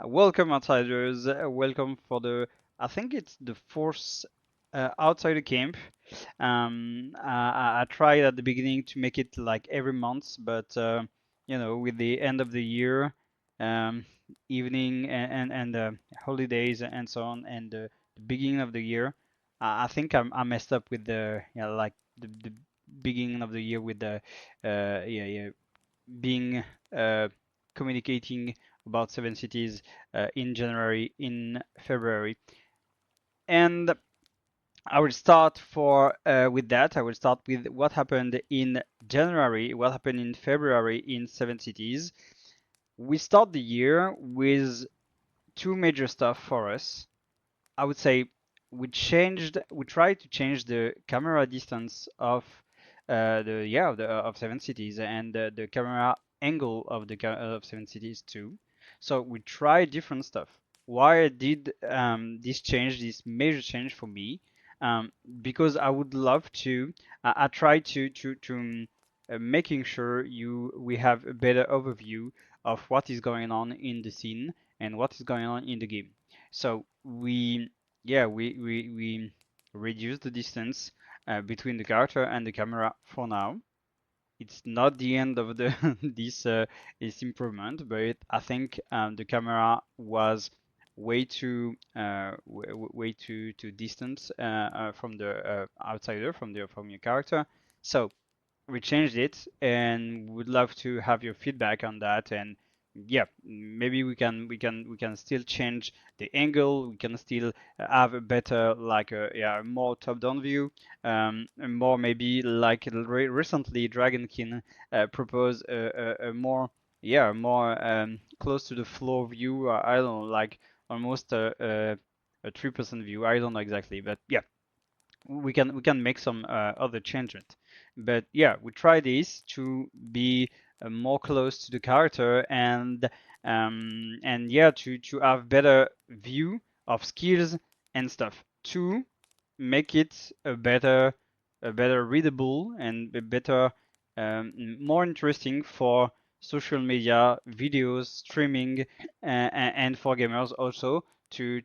Welcome, outsiders. Welcome for I think it's the fourth outsider camp. I tried at the beginning to make it like every month, but with the end of the year, um, evening and holidays and so on, and the beginning of the year, I think I messed up with like the beginning of the year with the being uh, communicating about seven cities in January, in February, and I will start for with that. I will start with what happened in January, what happened in February in seven cities. We start the year with two major stuff for us. I would say we tried to change the camera distance of of seven cities and the camera angle of of seven cities too. So we tried different stuff. Why did this change, this major change for me? Because I would love to. I try to making sure you we have a better overview of what is going on in the scene and what is going on in the game. So we reduce the distance between the character and the camera for now. It's not the end of the this improvement, but I think the camera was way too distant from the outsider from your character. So we changed it and would love to have your feedback on that. And yeah, maybe we can still change the angle. We can still have a better like a more top-down view, and more maybe like recently Dragonkin proposed a more more close to the floor view. I don't know, like almost a 3% view. I don't know exactly, but yeah, we can make some other changes. But yeah, we try this to be more close to the character and yeah, to have better view of skills and stuff to make it a better readable and a better more interesting for social media videos streaming and for gamers also to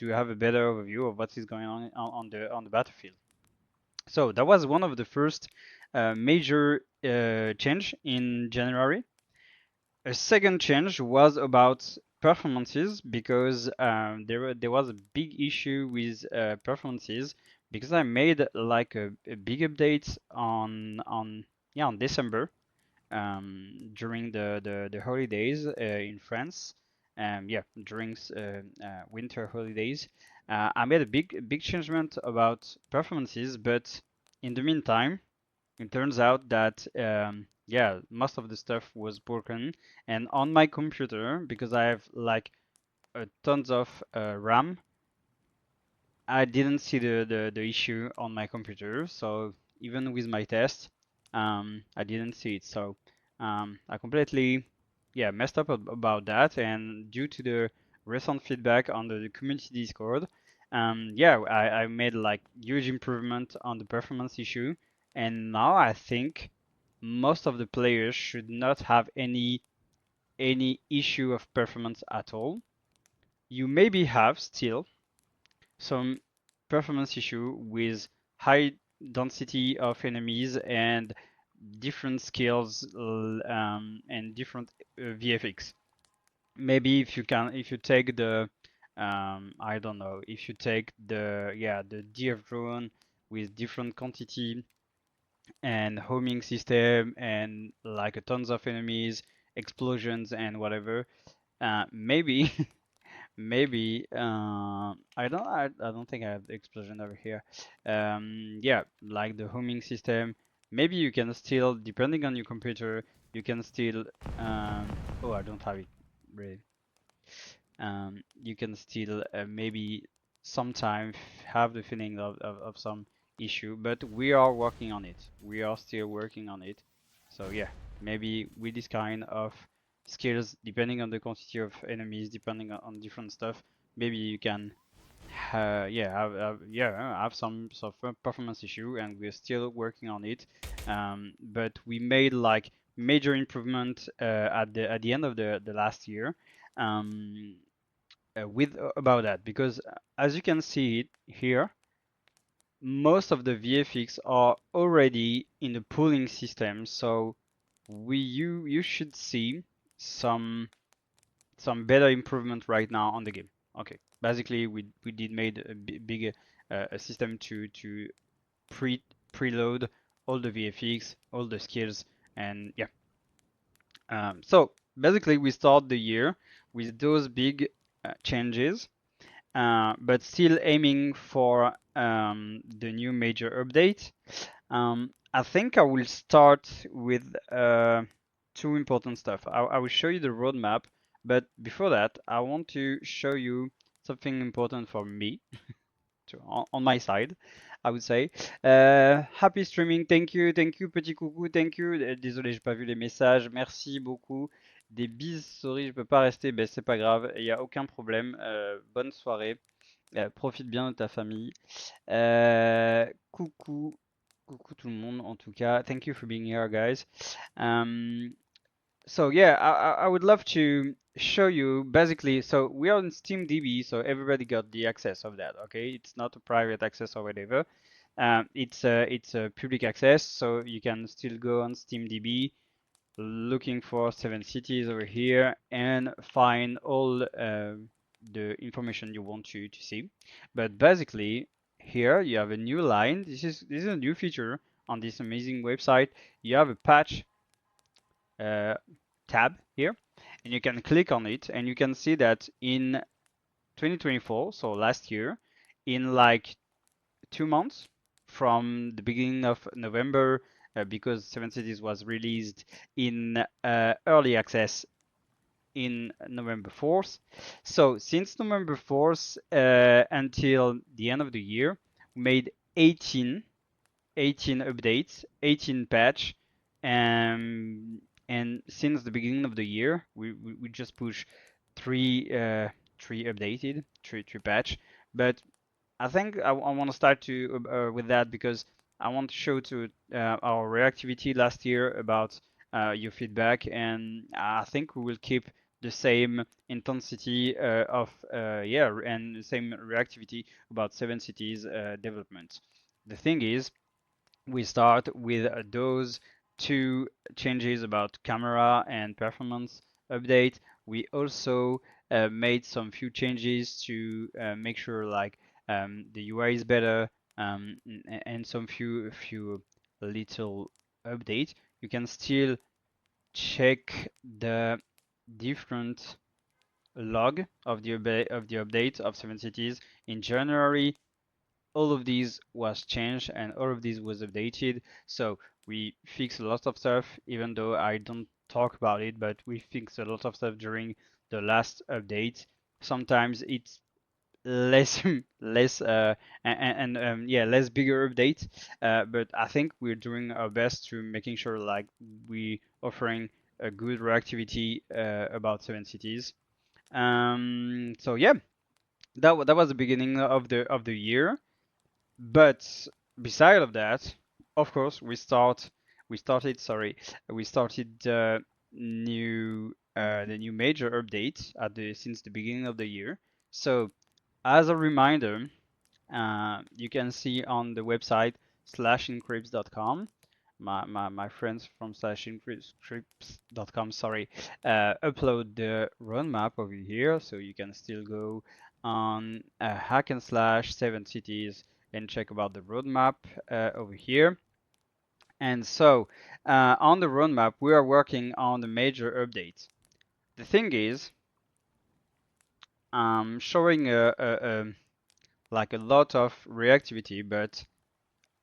have a better overview of what is going on the battlefield. So that was one of the first major change in January. A second change was about performances because there was a big issue with performances because I made like a big update on December during the holidays in France. Yeah, during winter holidays, I made a big changement about performances, but in the meantime, it turns out that yeah, most of the stuff was broken, and on my computer because I have like tons of RAM, I didn't see the issue on my computer, so even with my test, I didn't see it. So I completely, yeah, messed up about that. And due to the recent feedback on the community Discord, yeah, I made like huge improvement on the performance issue. And now I think most of the players should not have any issue of performance at all. You maybe have still some performance issue with high density of enemies and different skills and different VFX. Maybe if you take the I don't know, if you take the DF drone with different quantity and homing system and like a tons of enemies, explosions and whatever, maybe maybe I don't think I have the explosion over here. Yeah, like the homing system. Maybe you can still, depending on your computer, you can still. Oh, I don't have it really. You can still maybe sometime have the feeling of some issue, but we are working on it. We are still working on it. So yeah, maybe with this kind of skills, depending on the quantity of enemies, depending on different stuff, maybe you can have some sort of performance issue, and we're still working on it. But we made like major improvement at the end of the last year. with about that, because as you can see it here, most of the VFX are already in the pooling system, so you should see some better improvement right now on the game. Okay, basically we did made a big a system to preload all the VFX, all the skills, and yeah. So basically we start the year with those big changes, but still aiming for the new major update. I think I will start with two important stuff. I will show you the roadmap, but before that, I want to show you something important for me on my side, I would say. Happy streaming, thank you, petit coucou, thank you. Désolé, j'ai pas vu les messages, merci beaucoup. Des bises, sorry, je peux pas rester, ben c'est pas grave, il y a aucun problème. Bonne soirée, profite bien de ta famille. Coucou, coucou tout le monde en tout cas. Thank you for being here, guys. So yeah, I would love to show you basically. So we are in SteamDB, so everybody got the access of that. Okay, it's not a private access or whatever. It's a public access, so you can still go on SteamDB, looking for 7cities over here, and find all the information you want to see. But basically, here you have a new line. This is a new feature on this amazing website. You have a patch tab here, and you can click on it, and you can see that in 2024, so last year, in like 2 months from the beginning of November, because Seven Cities was released in early access in November 4th. So since November 4th until the end of the year, we made 18 updates, 18 patch, and since the beginning of the year, we just push three updated, three patch. But I think I want to start to with that because I want to show to our reactivity last year about your feedback, and I think we will keep the same intensity of yeah, and the same reactivity about Seven Cities development. The thing is, we start with those two changes about camera and performance update. We also made some few changes to make sure like the UI is better, and some few little update. You can still check the different log of the update of Seven Cities in January. All of these was changed and all of these was updated. So we fixed a lot of stuff, even though I don't talk about it, but we fixed a lot of stuff during the last update. Sometimes it's less less and yeah, less bigger update, but I think we're doing our best to making sure like we offering a good reactivity about Seven Cities. So yeah, that was the beginning of the year. But beside of that, of course, we started the new major update at the since the beginning of the year. So as a reminder, you can see on the website /encrypts.com. My friends from /encrypts.com, sorry, upload the roadmap over here, so you can still go on hack and slash 7cities and check about the roadmap over here. And so on the roadmap, we are working on the major updates. The thing is, showing like a lot of reactivity, but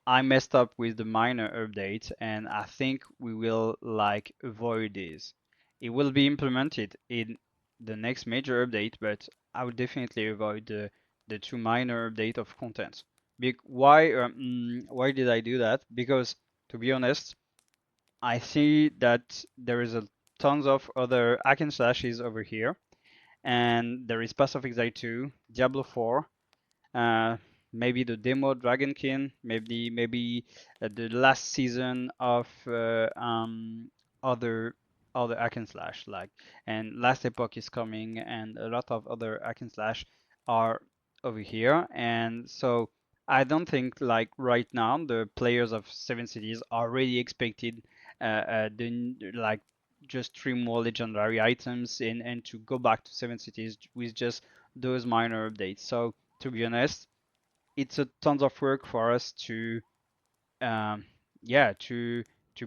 I messed up with the minor update, and I think we will like avoid this. It will be implemented in the next major update, but I would definitely avoid the two minor update of content. Why did I do that? Because to be honest, I see that there is a tons of other hack and slashes over here, and there is Path of Exile 2, Diablo 4, uh, maybe the demo Dragonkin, maybe the last season of other other hack and slash, like, and Last Epoch is coming, and a lot of other hack and slash are over here. And so I don't think like right now the players of Seven Cities are really expected like just 3 more legendary items and to go back to Seven Cities with just those minor updates. So to be honest, it's a tons of work for us to um, yeah, to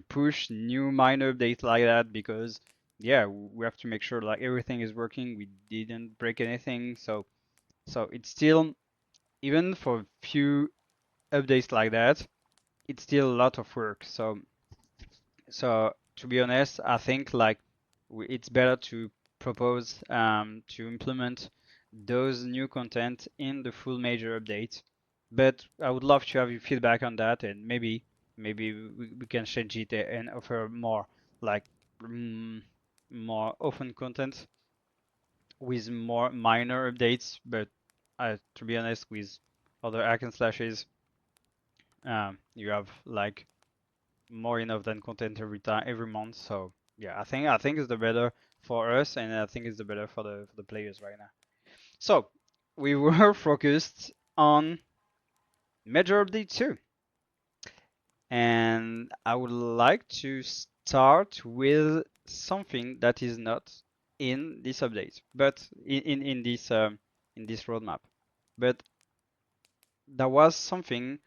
push new minor updates like that, because yeah, we have to make sure like everything is working. We didn't break anything, so it's still, even for few updates like that, it's still a lot of work. So to be honest, I think like it's better to propose to implement those new content in the full major update. But I would love to have your feedback on that, and maybe we can change it and offer more like mm, more often content with more minor updates. But to be honest, with other hack and slashes, you have like more enough than content every month. So yeah, I think it's the better for us, and I think it's the better for the players right now. So we were focused on major update 2, and I would like to start with something that is not in this update, but in this roadmap. But there was something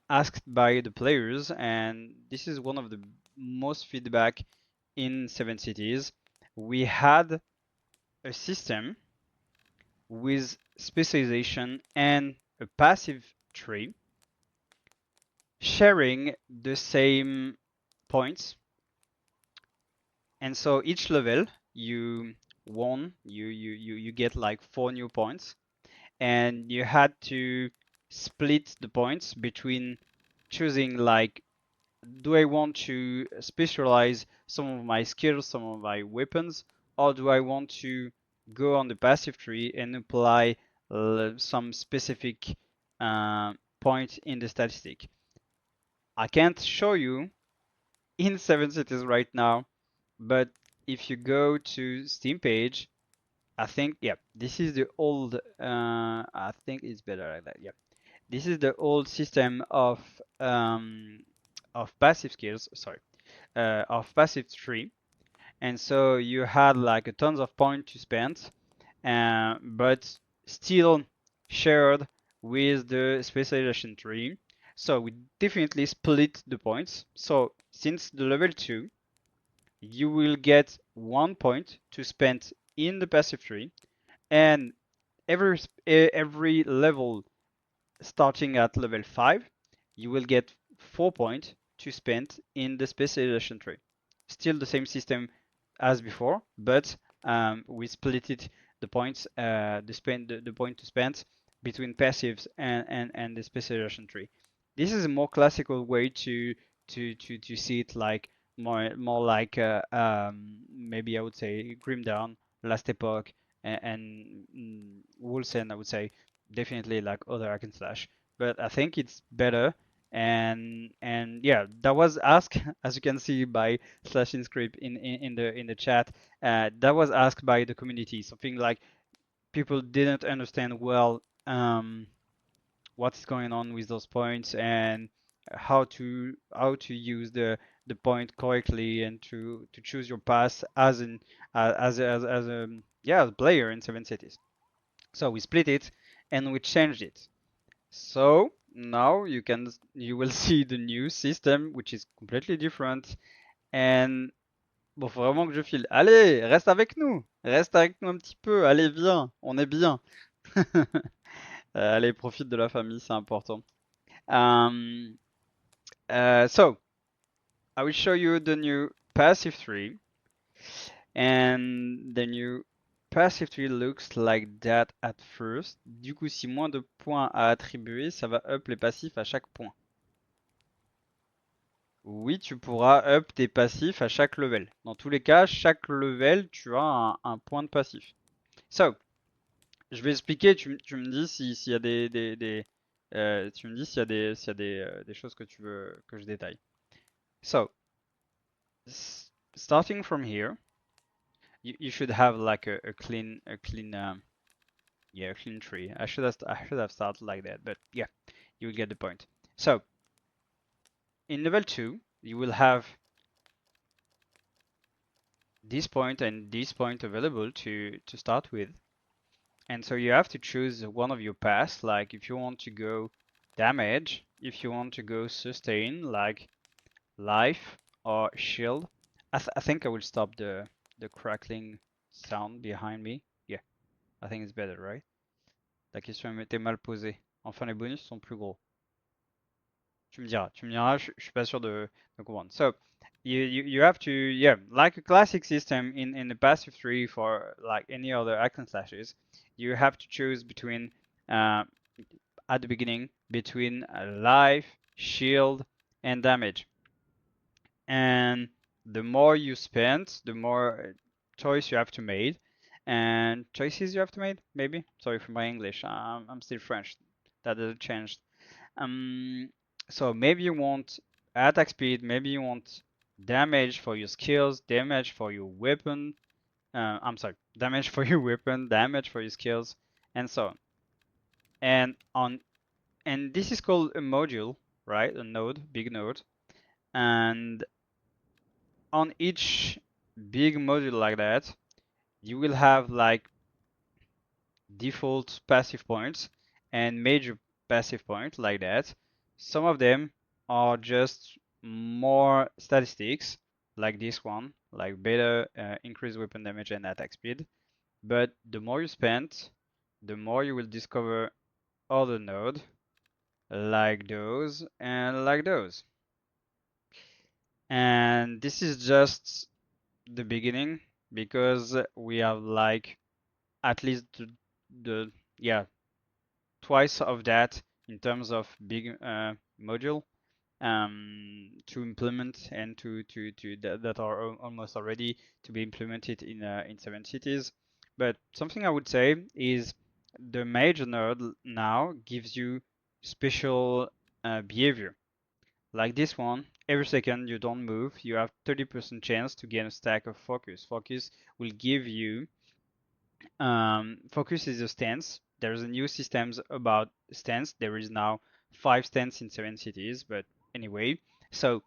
asked by the players, and this is one of the most feedback in Seven Cities. We had a system with specialization and a passive tree sharing the same points, and so each level you you get like 4 new points, and you had to split the points between choosing like, do I want to specialize some of my skills, some of my weapons, or do I want to go on the passive tree and apply some specific point in the statistic? I can't show you in Seven Cities right now, but if you go to Steam page, I think, yeah, this is the old, I think it's better like that, yeah. This is the old system of passive skills, sorry, of passive tree. And so you had like a tons of points to spend, but still shared with the specialization tree. So we definitely split the points. So since the level 2, you will get 1 point to spend in the passive tree, and every level starting at level 5, you will get 4 points to spend in the specialization tree. Still the same system as before, but we split it, the points, the point to spend between passives and the specialization tree. This is a more classical way to see it, like more like maybe I would say Grim Dawn, Last Epoch, and Wolsen, I would say definitely like other hack and slash, but I think it's better. And yeah, that was asked as you can see by slash inscript in the chat. That was asked by the community, something like people didn't understand well what's going on with those points, and how to use the point correctly, and to choose your path as an as a yeah, as a player in Seven Cities. So we split it and we changed it. So now you will see the new system, which is completely different. And bon, faut vraiment que je file. Allez, reste avec nous. Reste avec nous un petit peu. Allez, viens. On est bien. Allez, profite de la famille, c'est important. Um, so I will show you the new passive tree, and the new passive tree looks like that at first. Du coup, si moins de points à attribuer, ça va up les passifs à chaque point. Oui, tu pourras up tes passifs à chaque level. Dans tous les cas, chaque level, tu as un point de passif. So, je vais expliquer, tu me dis s'il y a tu me dis s'il y a des choses que tu veux que je détaille. So, starting from here, you should have like a clean yeah, a clean tree. I should have started like that, but yeah, you will get the point. So in level 2, you will have this point and this point available to start with. And so you have to choose one of your paths, like if you want to go damage, if you want to go sustain, like life or shield. I think I will stop the crackling sound behind me. Yeah, I think it's better, right? La question était mal posée. Enfin, les bonus sont plus gros. Tu me diras, je suis pas sûr de comprendre. So, you have to, yeah, like a classic system in the passive tree for like any other action slashes, you have to choose between, uh, at the beginning, between life, shield, and damage. And the more you spend, the more choice you have to make, and choices you have to make, maybe? Sorry for my English, I'm still French. That doesn't change. Um, so maybe you want attack speed, maybe you want damage for your skills, damage for your weapon. I'm sorry, damage for your weapon, damage for your skills, and so on. And and this is called a module, right? A node, big node. And on each big module like that, you will have like default passive points and major passive points like that. Some of them are just more statistics, like this one, like better increased weapon damage and attack speed. But the more you spend, the more you will discover other nodes like those and like those. And this is just the beginning because we have like at least the yeah twice of that in terms of big module to implement and to that are almost already to be implemented in 7 cities. But something I would say is the major node now gives you special behavior. Like this one, every second you don't move, you have 30% chance to gain a stack of focus. Focus will give you focus is a stance. There's a new systems about stance. There is now 5 stance in 7 cities, but anyway, so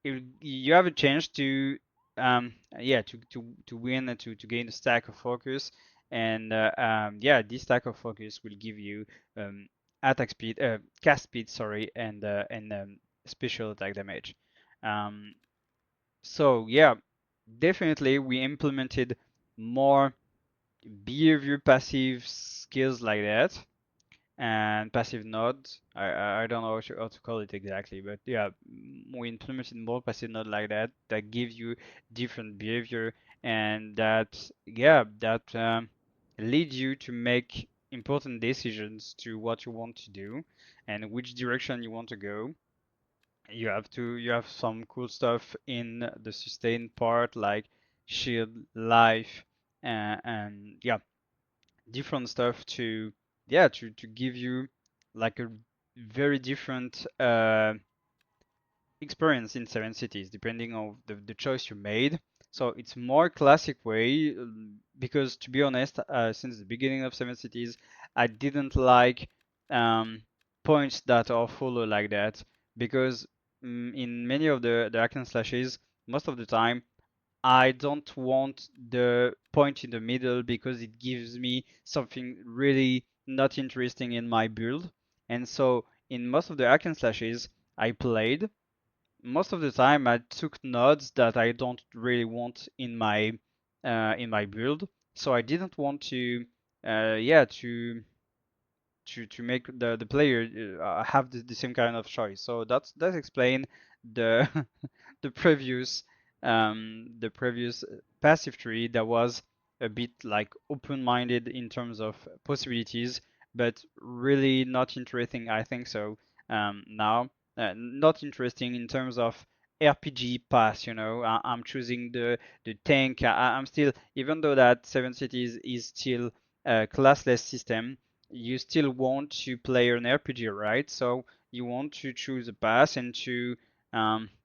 you have a chance to yeah to win to gain a stack of focus, and yeah, this stack of focus will give you um, attack speed, cast speed, sorry, and special attack damage. Um, so yeah, definitely we implemented more behavior passive skills like that and passive nodes. I don't know how to call it exactly, but yeah, we implemented more passive node like that that give you different behavior and that yeah that lead you to make important decisions to what you want to do and which direction you want to go. You have some cool stuff in the sustain part like shield, life, and yeah, different stuff to yeah to give you like a very different experience in 7 cities depending on the choice you made. So it's more classic way because to be honest, since the beginning of 7 cities, I didn't like points that are follow like that because in many of the hack and slashes, most of the time I don't want the point in the middle because it gives me something really not interesting in my build. And so in most of the hack and slashes I played, most of the time I took nodes that I don't really want in my build. So I didn't want to yeah to make the player have the same kind of choice. So that's explain the the previous passive tree that was a bit like open-minded in terms of possibilities, but really not interesting. I think so. Now, not interesting in terms of RPG path. You know, I'm choosing the tank. I'm still, even though that 7 cities is still a classless system, you still want to play an RPG, right? So you want to choose a path and to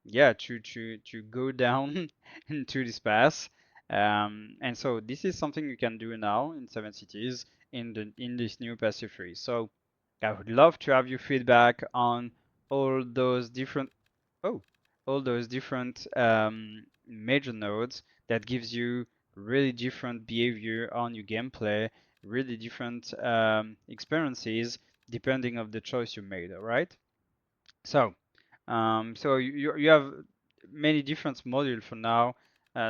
yeah, to go down into this path. And so this is something you can do now in 7 cities in this new passive tree. So I would love to have your feedback on all those different oh all those different major nodes that gives you really different behavior on your gameplay, really different experiences depending of the choice you made. All right. So, you have many different modules for now.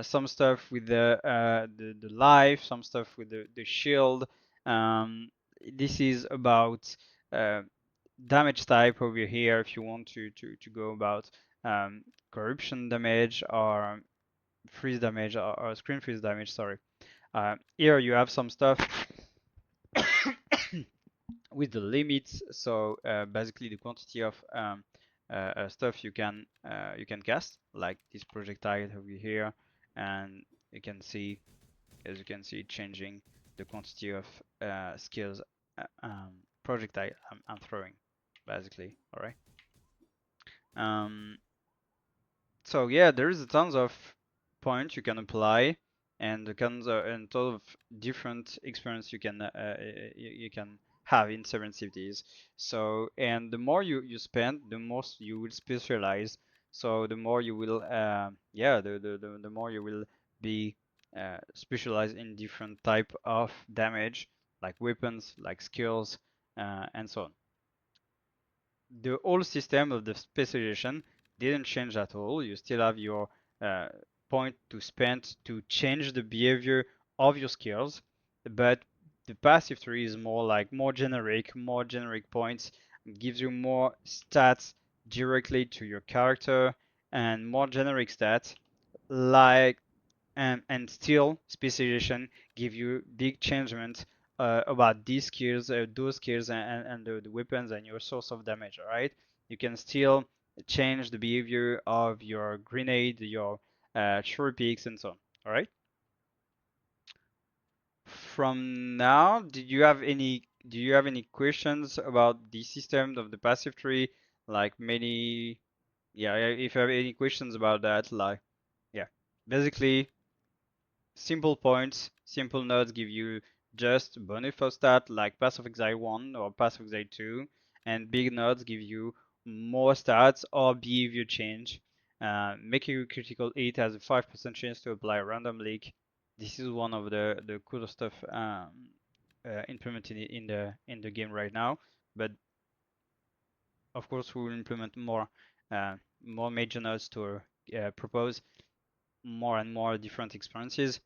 Some stuff with the life, some stuff with the shield. Um, this is about uh, damage type over here. If you want to go about um, corruption damage or freeze damage or screen freeze damage. Sorry. Here you have some stuff with the limits. So basically the quantity of stuff you can cast, like this projectile over here, and you can see, as you can see, changing the quantity of skills projectile I'm throwing, basically. All right. Um, so yeah, there is a tons of points you can apply, and the tons of and ton of different experience you can have in seven cities. So and the more you spend, the more you will specialize. So the more you will yeah the more you will be specialized in different type of damage, like weapons, like skills, and so on. The whole system of the specialization didn't change at all. You still have your uh, point to spend to change the behavior of your skills, but the passive tree is more generic points, gives you more stats directly to your character and more generic stats like and still specialization give you big changement about these skills, those skills, and the weapons and your source of damage. All right, you can still change the behavior of your grenade, your cherry picks, and so on. All right. From now, did you have any? Do you have any questions about the system of the passive tree? Like many, yeah. If you have any questions about that, like, yeah, basically simple points, simple nodes give you just bonus for stat like Pass of Exile 1 or Pass of Exile 2, and big nodes give you more stats or behavior change. Making a critical hit has a 5% chance to apply a random leak. This is one of the coolest stuff implemented in the game right now. But of course, we will implement uh, more major nodes to propose more and more different experiences.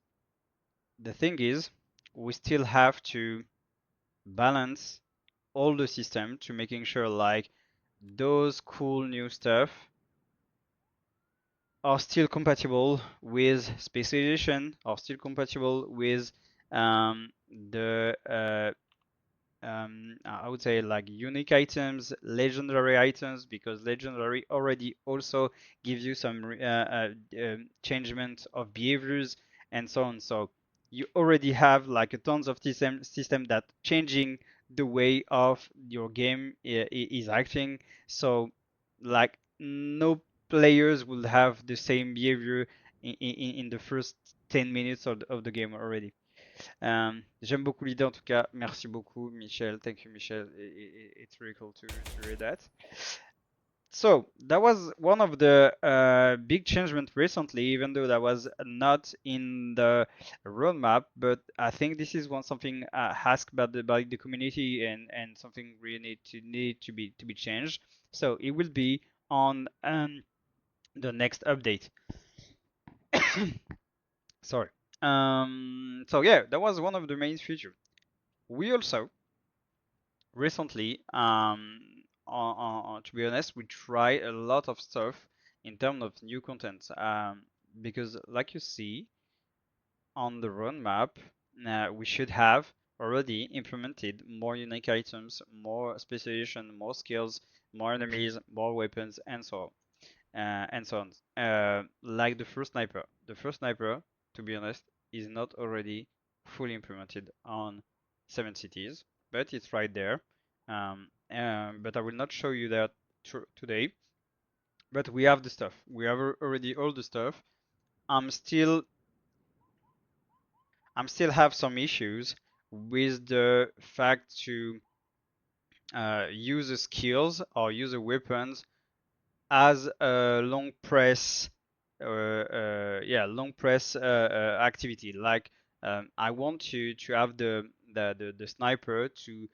The thing is, we still have to balance all the system to making sure like those cool new stuff are still compatible with specialization, are still compatible with the I would say like unique items, legendary items, because legendary already also gives you some changement of behaviors and so on. So you already have like a tons of system that changing the way of your game is acting. So like no players will have the same behavior in the first 10 minutes of the game already. J'aime beaucoup l'idée en tout cas. Merci beaucoup, Michel. Thank you, Michel. It's really cool to read that. So that was one of the big changements recently, even though that was not in the roadmap. But I think this is one something asked by the community and something really need to be changed. So it will be on the next update. Sorry. So yeah, that was one of the main features. We also recently, to be honest, we try a lot of stuff in terms of new content. Because like you see on the roadmap, we should have already implemented more unique items, more specialization, more skills, more enemies, more weapons, and so on and so on. Like the first sniper. The first sniper, to be honest, is not already fully implemented on 7 cities, but it's right there. But I will not show you that today. But we have the stuff. We have already all the stuff. I'm still have some issues with the fact to use the skills or use the weapons as a long press long press activity. Like I want to have the sniper to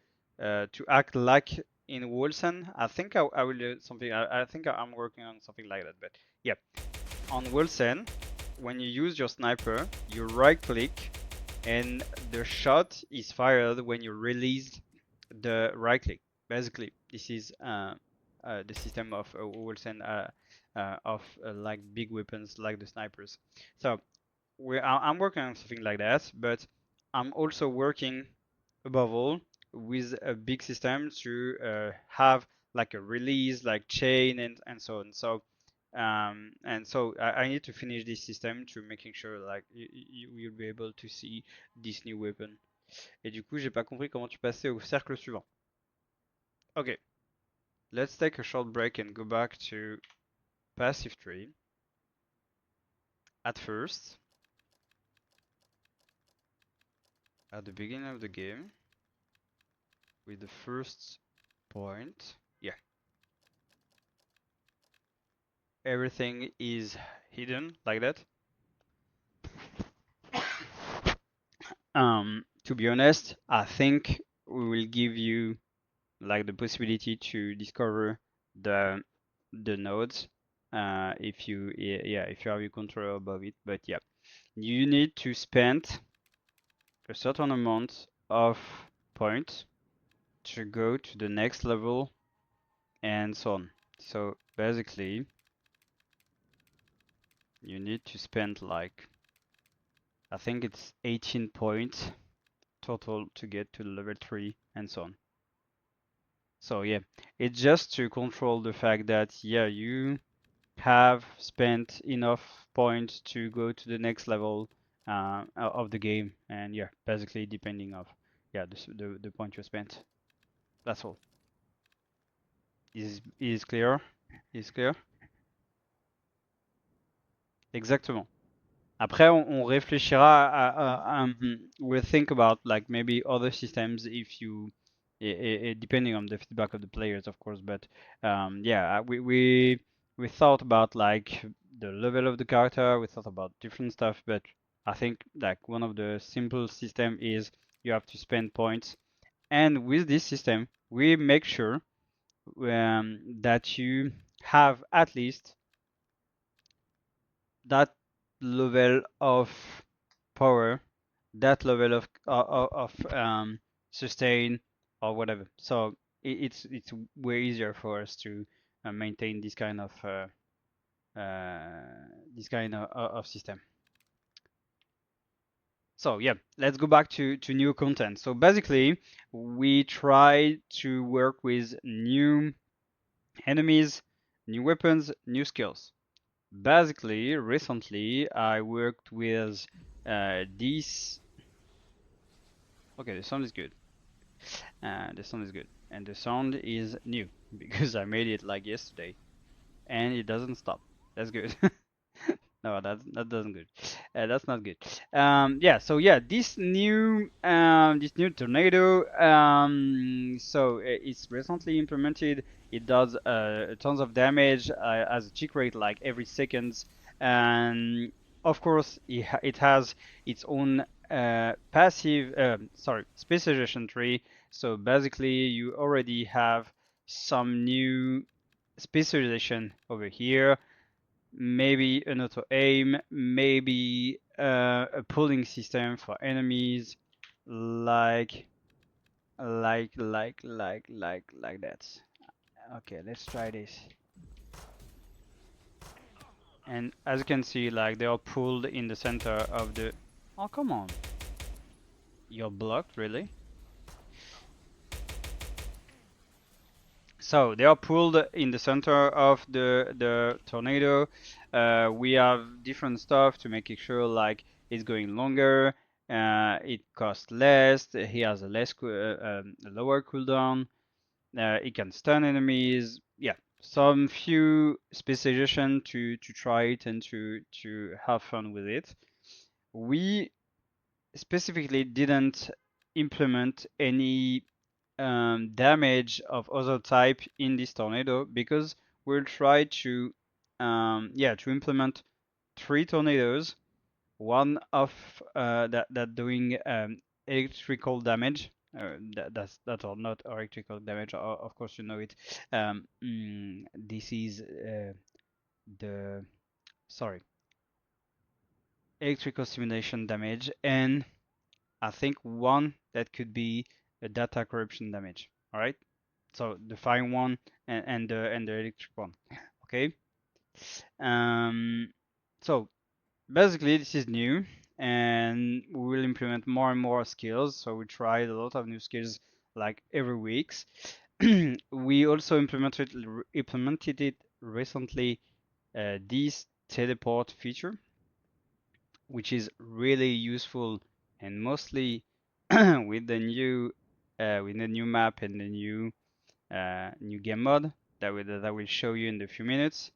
act like in Wilson. I think I will do something. I think I'm working on something like that. But yeah, on Wilson, when you use your sniper, you right click and the shot is fired when you release the right click. Basically, this is the system of Wilson like big weapons like the snipers. So I'm working on something like that, but I'm also working above all with a big system to have like a release, like chain and so on. So I need to finish this system to making sure like you'll be able to see this new weapon. Et du coup, j'ai pas compris comment tu passais au cercle suivant. Okay, let's take a short break and go back to passive tree. At first, at the beginning of the game, with the first point, yeah, everything is hidden like that. To be honest, I think we will give you like the possibility to discover the nodes if you if you have your control above it. But yeah, you need to spend a certain amount of points to go to the next level and so on. So basically, you need to spend like, I think it's 18 points total to get to level 3 and so on. So yeah, it's just to control the fact that yeah, you have spent enough points to go to the next level of the game, and yeah, basically depending of yeah the point you spent. That's all. Is clear? Is clear? Exactement. Après, on réfléchira we'll think about like maybe other systems if you, depending on the feedback of the players, of course. But yeah, we thought about like the level of the character. We thought about different stuff, but I think like one of the simple system is you have to spend points, and with this system, we make sure that you have at least that level of power, that level of sustain or whatever. So it's way easier for us to maintain this kind of system. So yeah, let's go back to new content. So basically, we try to work with new enemies, new weapons, new skills. Basically, recently I worked with these. Okay, the sound is good. The sound is good, and the sound is new because I made it like yesterday, and it doesn't stop. That's good. No, that doesn't good. That's not good. Yeah. So yeah, this new tornado. So it's recently implemented. It does tons of damage as a tick rate like every seconds, and of course it has its own specialization tree. So basically, you already have some new specialization over here, maybe an auto aim, maybe a pulling system for enemies, like like that. Okay, let's try this. And as you can see, like they are pulled in the center of the. Oh, come on. You're blocked, really? So they are pulled in the center of the tornado. We have different stuff to make it sure like it's going longer. It costs less. He has a lower cooldown. It can stun enemies. Yeah. some few specialization to try it and to have fun with it. We specifically didn't implement any damage of other type in this tornado because we'll try to to implement 3 tornadoes, one of that doing electrical damage. That's all not electrical damage. Of course, you know it. This is the sorry electrical simulation damage, and I think one that could be a data corruption damage. All right. So the fire one and the electric one. Okay. Um. So basically, this is new, and we will implement more and more skills. So we tried a lot of new skills like every weeks. We also implemented it recently. This teleport feature, which is really useful, and mostly with the new map and the new game mode that I will show you in a few minutes.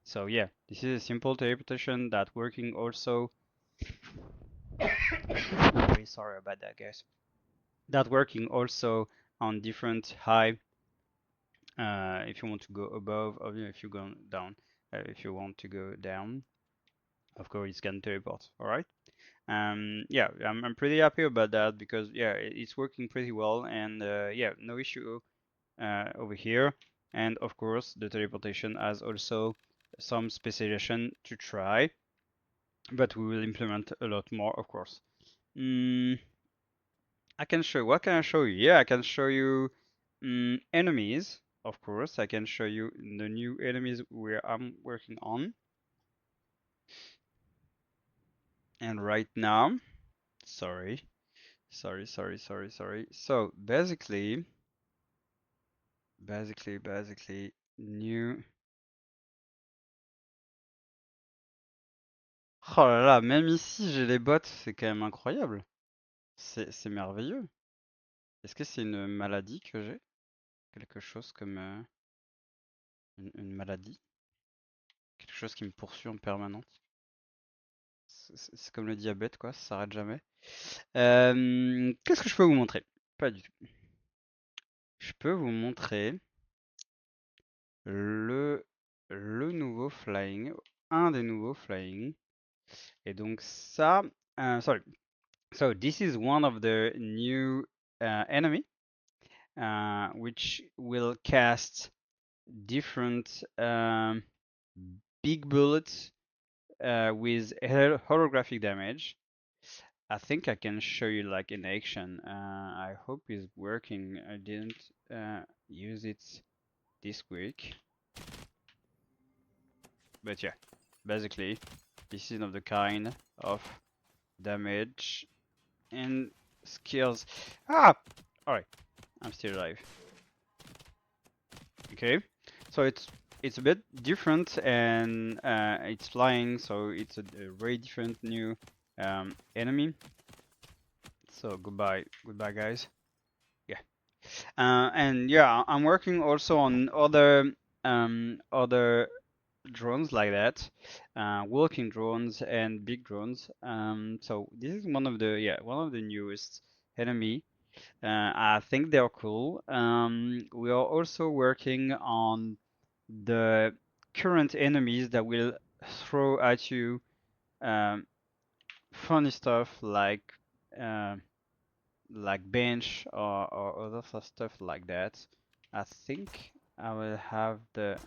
So yeah, this is a simple teleportation that working also. Very sorry about that, guys. That working also on different high. If you want to go above, or if you go down, if you want to go down, of course it's can teleport. All right. Yeah, I'm pretty happy about that because yeah, it's working pretty well, and yeah, no issue over here. And of course, the teleportation has also some specialization to try, but we will implement a lot more, of course. Mm, I can show. What can I show you? Yeah, I can show you enemies. Of course, I can show you the new enemies where I'm working on. And right now, sorry, sorry. So basically, new. Oh là là, même ici j'ai les bots, c'est quand même incroyable. C'est merveilleux. Est-ce que c'est une maladie que j'ai? Quelque chose comme une maladie? Quelque chose qui me poursuit en permanence? C'est comme le diabète, quoi, ça s'arrête jamais. Qu'est-ce que je peux vous montrer? Pas du tout. Je peux vous montrer le, le nouveau flying, un des nouveaux flying. Et donc ça, sorry. So this is one of the new enemy, which will cast different big bullets with holographic damage. I think I can show you like in action. I hope it's working. I didn't use it this week. But yeah, basically, this is not the kind of damage and skills. Ah! Alright, I'm still alive. Okay, so it's a bit different, and it's flying, so it's a very different new enemy. So goodbye guys. Yeah. And yeah, I'm working also on other drones like that, walking drones and big drones. So this is one of the newest enemy. I think they are cool. We are also working on the current enemies that will throw at you funny stuff uh, like bench or other stuff like that. I think I will have the.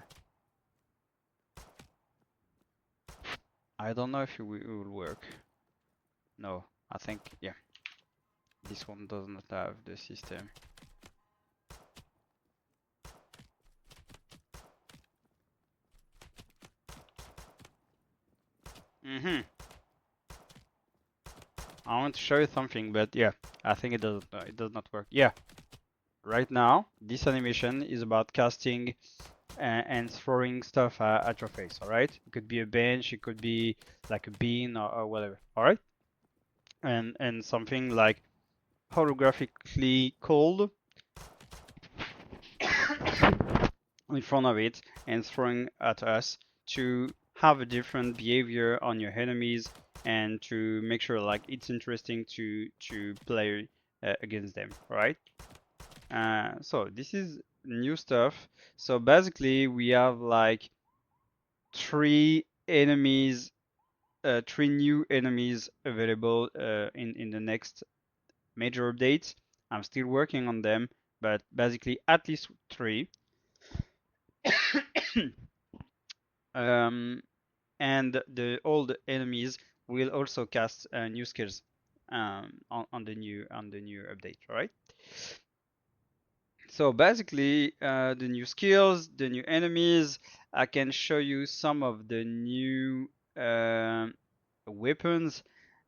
I don't know if it will work. No, I think yeah. This one does not have the system. I want to show you something, but yeah, I think it does not work. Yeah, right now this animation is about casting and throwing stuff at your face. All right, it could be a bench, it could be like a bean or whatever. All right, and something like holographically cold in front of it and throwing at us to have a different behavior on your enemies and to make sure like it's interesting to play against them, right? So this is new stuff. So basically we have like three enemies, three new enemies available in the next major updates. I'm still working on them, but basically at least three. um, and the old enemies will also cast new skills on the new update, right? So basically, the new skills, the new enemies. I can show you some of the new weapons.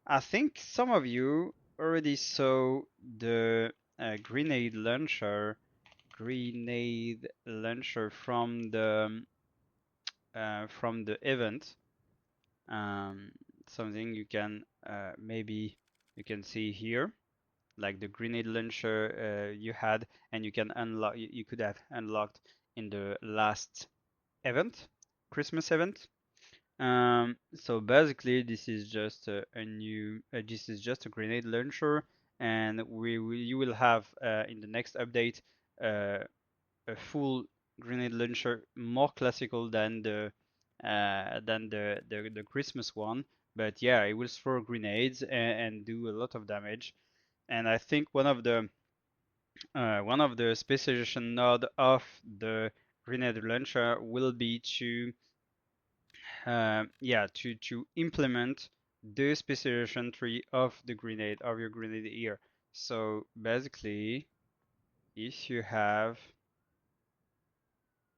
I think some of you already saw the grenade launcher from the event. Um, Something you can maybe you can see here, like the grenade launcher you had, and you can unlock. You could have unlocked in the last event, Christmas event. So basically, this is just a new. This is just a grenade launcher, and you will have in the next update uh, a full grenade launcher, more classical than the Christmas one. But yeah, it will throw grenades and do a lot of damage. And I think one of the specialization node of the grenade launcher will be to yeah to implement the specialization tree of the grenade of your grenade here. So basically, if you have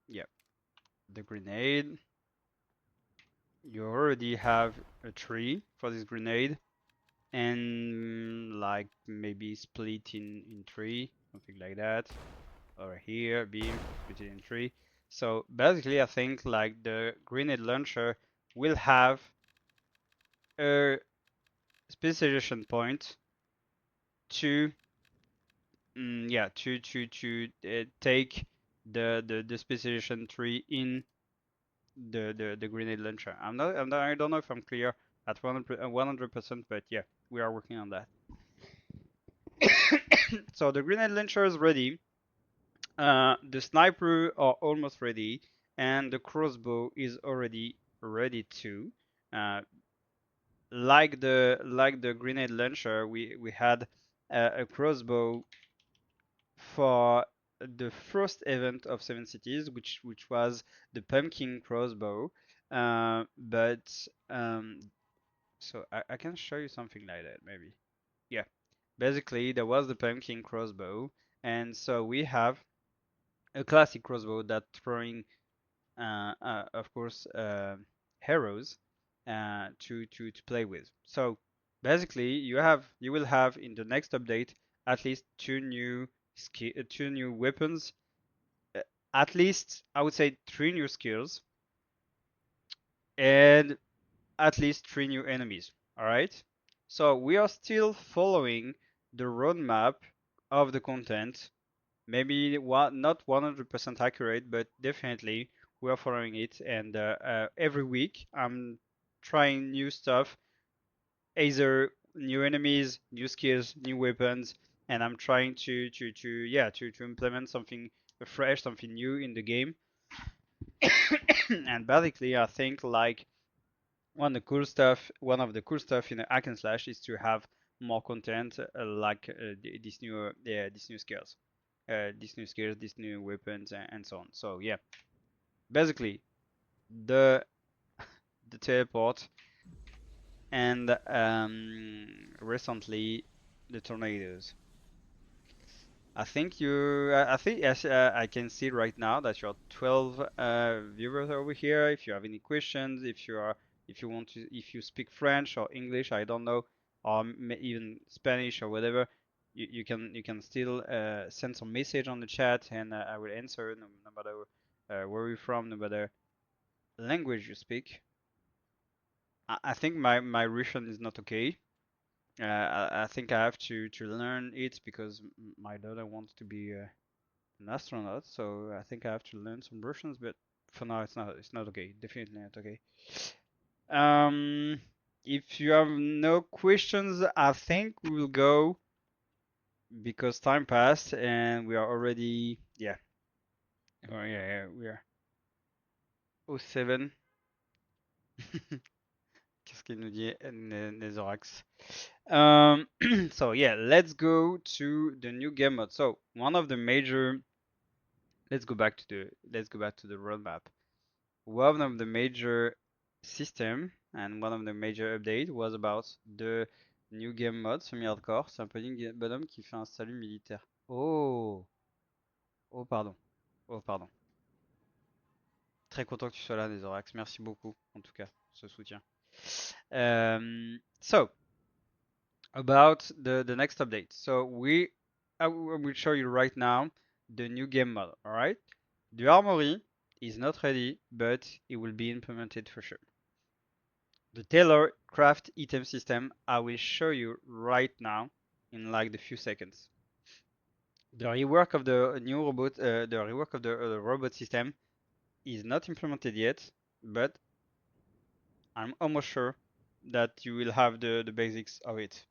yeah the grenade, you already have a tree for this grenade, and like maybe split in three, something like that, or here beam split it in three. So basically, I think like the grenade launcher will have a specialization point to yeah to take the specialization tree in the grenade launcher. I don't know if I'm clear at 100%, but yeah, we are working on that. So the grenade launcher is ready. The sniper are almost ready, and the crossbow is already ready too. Uh, like the grenade launcher, we had a crossbow for the first event of Seven Cities, which was the pumpkin crossbow. But so I can show you something like that maybe. Yeah, basically there was the pumpkin crossbow, and so we have a classic crossbow that throwing of course arrows to play with. So basically you will have in the next update at least two new weapons, uh, at least I would say three new skills, and at least three new enemies. All right. So we are still following the roadmap of the content. Maybe not 100% accurate, but definitely we are following it. And every week I'm trying new stuff, either new enemies, new skills, new weapons, and I'm trying to yeah to implement something fresh, something new in the game. And basically, I think like one of the cool stuff in a hack and slash is to have more content like these new yeah these new skills, these new weapons, and so on. So yeah, basically the the teleport and recently the tornadoes. I think yes, I can see right now that you're 12 viewers over here. If you have any questions, if you want to, if you speak French or English, I don't know, or even Spanish or whatever, you can still send some message on the chat, and I will answer no matter where you're from, no matter language you speak. I think my Russian is not okay. I think I have to learn it because my daughter wants to be an astronaut, so I think I have to learn some Russians, but for now it's not okay. Definitely not okay. Um, if you have no questions, I think we will go because time passed and we are already oh yeah, we are 07. Qu'est-ce qu'il nous dit Nethorax? So yeah, let's go to the new game mode. So one of the major let's go back to the roadmap. One of the major system and one of the major update was about the new game mode semi-hardcore. C'est un bonhomme qui fait un salut militaire. Oh, oh pardon, oh pardon. Très content que tu sois là, Nethorax. Merci beaucoup en tout cas pour ce soutien. So about the next update. So I will show you right now the new game mode. All right, the armory is not ready, but it will be implemented for sure. The tailor craft item system I will show you right now in like the few seconds. The rework of the new robot, the rework of the robot system is not implemented yet, but I'm almost sure that you will have the basics of it.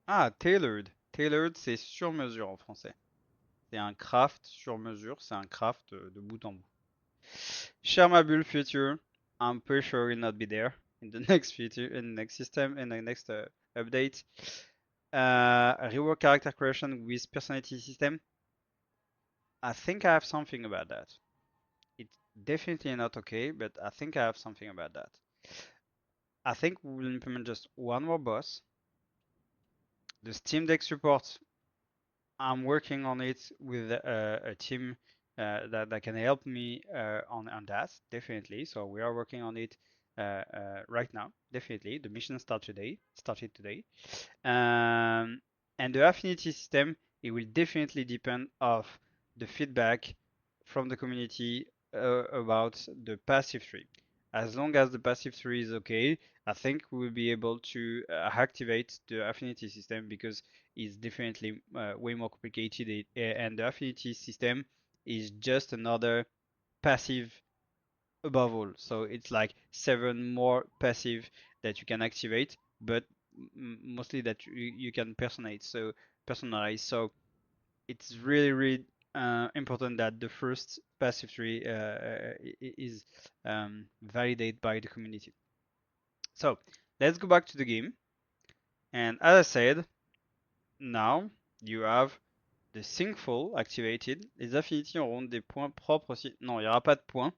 Ah, tailored. Tailored, c'est sur mesure en français. C'est un craft sur mesure, c'est un craft de bout en bout. Share my build feature, I'm pretty sure it will not be there in the next feature, in the next system, in the next update. Rework character creation with personality system. I think I have something about that. It's definitely not okay, but I think I have something about that. I think we will implement just one more boss. The Steam Deck support, I'm working on it with a team that can help me on that, definitely. So we are working on it right now, definitely. The mission started today. And the affinity system, it will definitely depend of the feedback from the community about the passive tree. As long as the passive tree is okay, I think we will be able to activate the affinity system because it's definitely way more complicated. And the affinity system is just another passive above all. So it's like 7 more passive that you can activate, but mostly that you can personalize. So it's really important that the first passive tree is validated by the community. So let's go back to the game. And as I said, now you have the syncful activated. Les affinities auront des points propres aussi. Non, il n'y aura pas de points.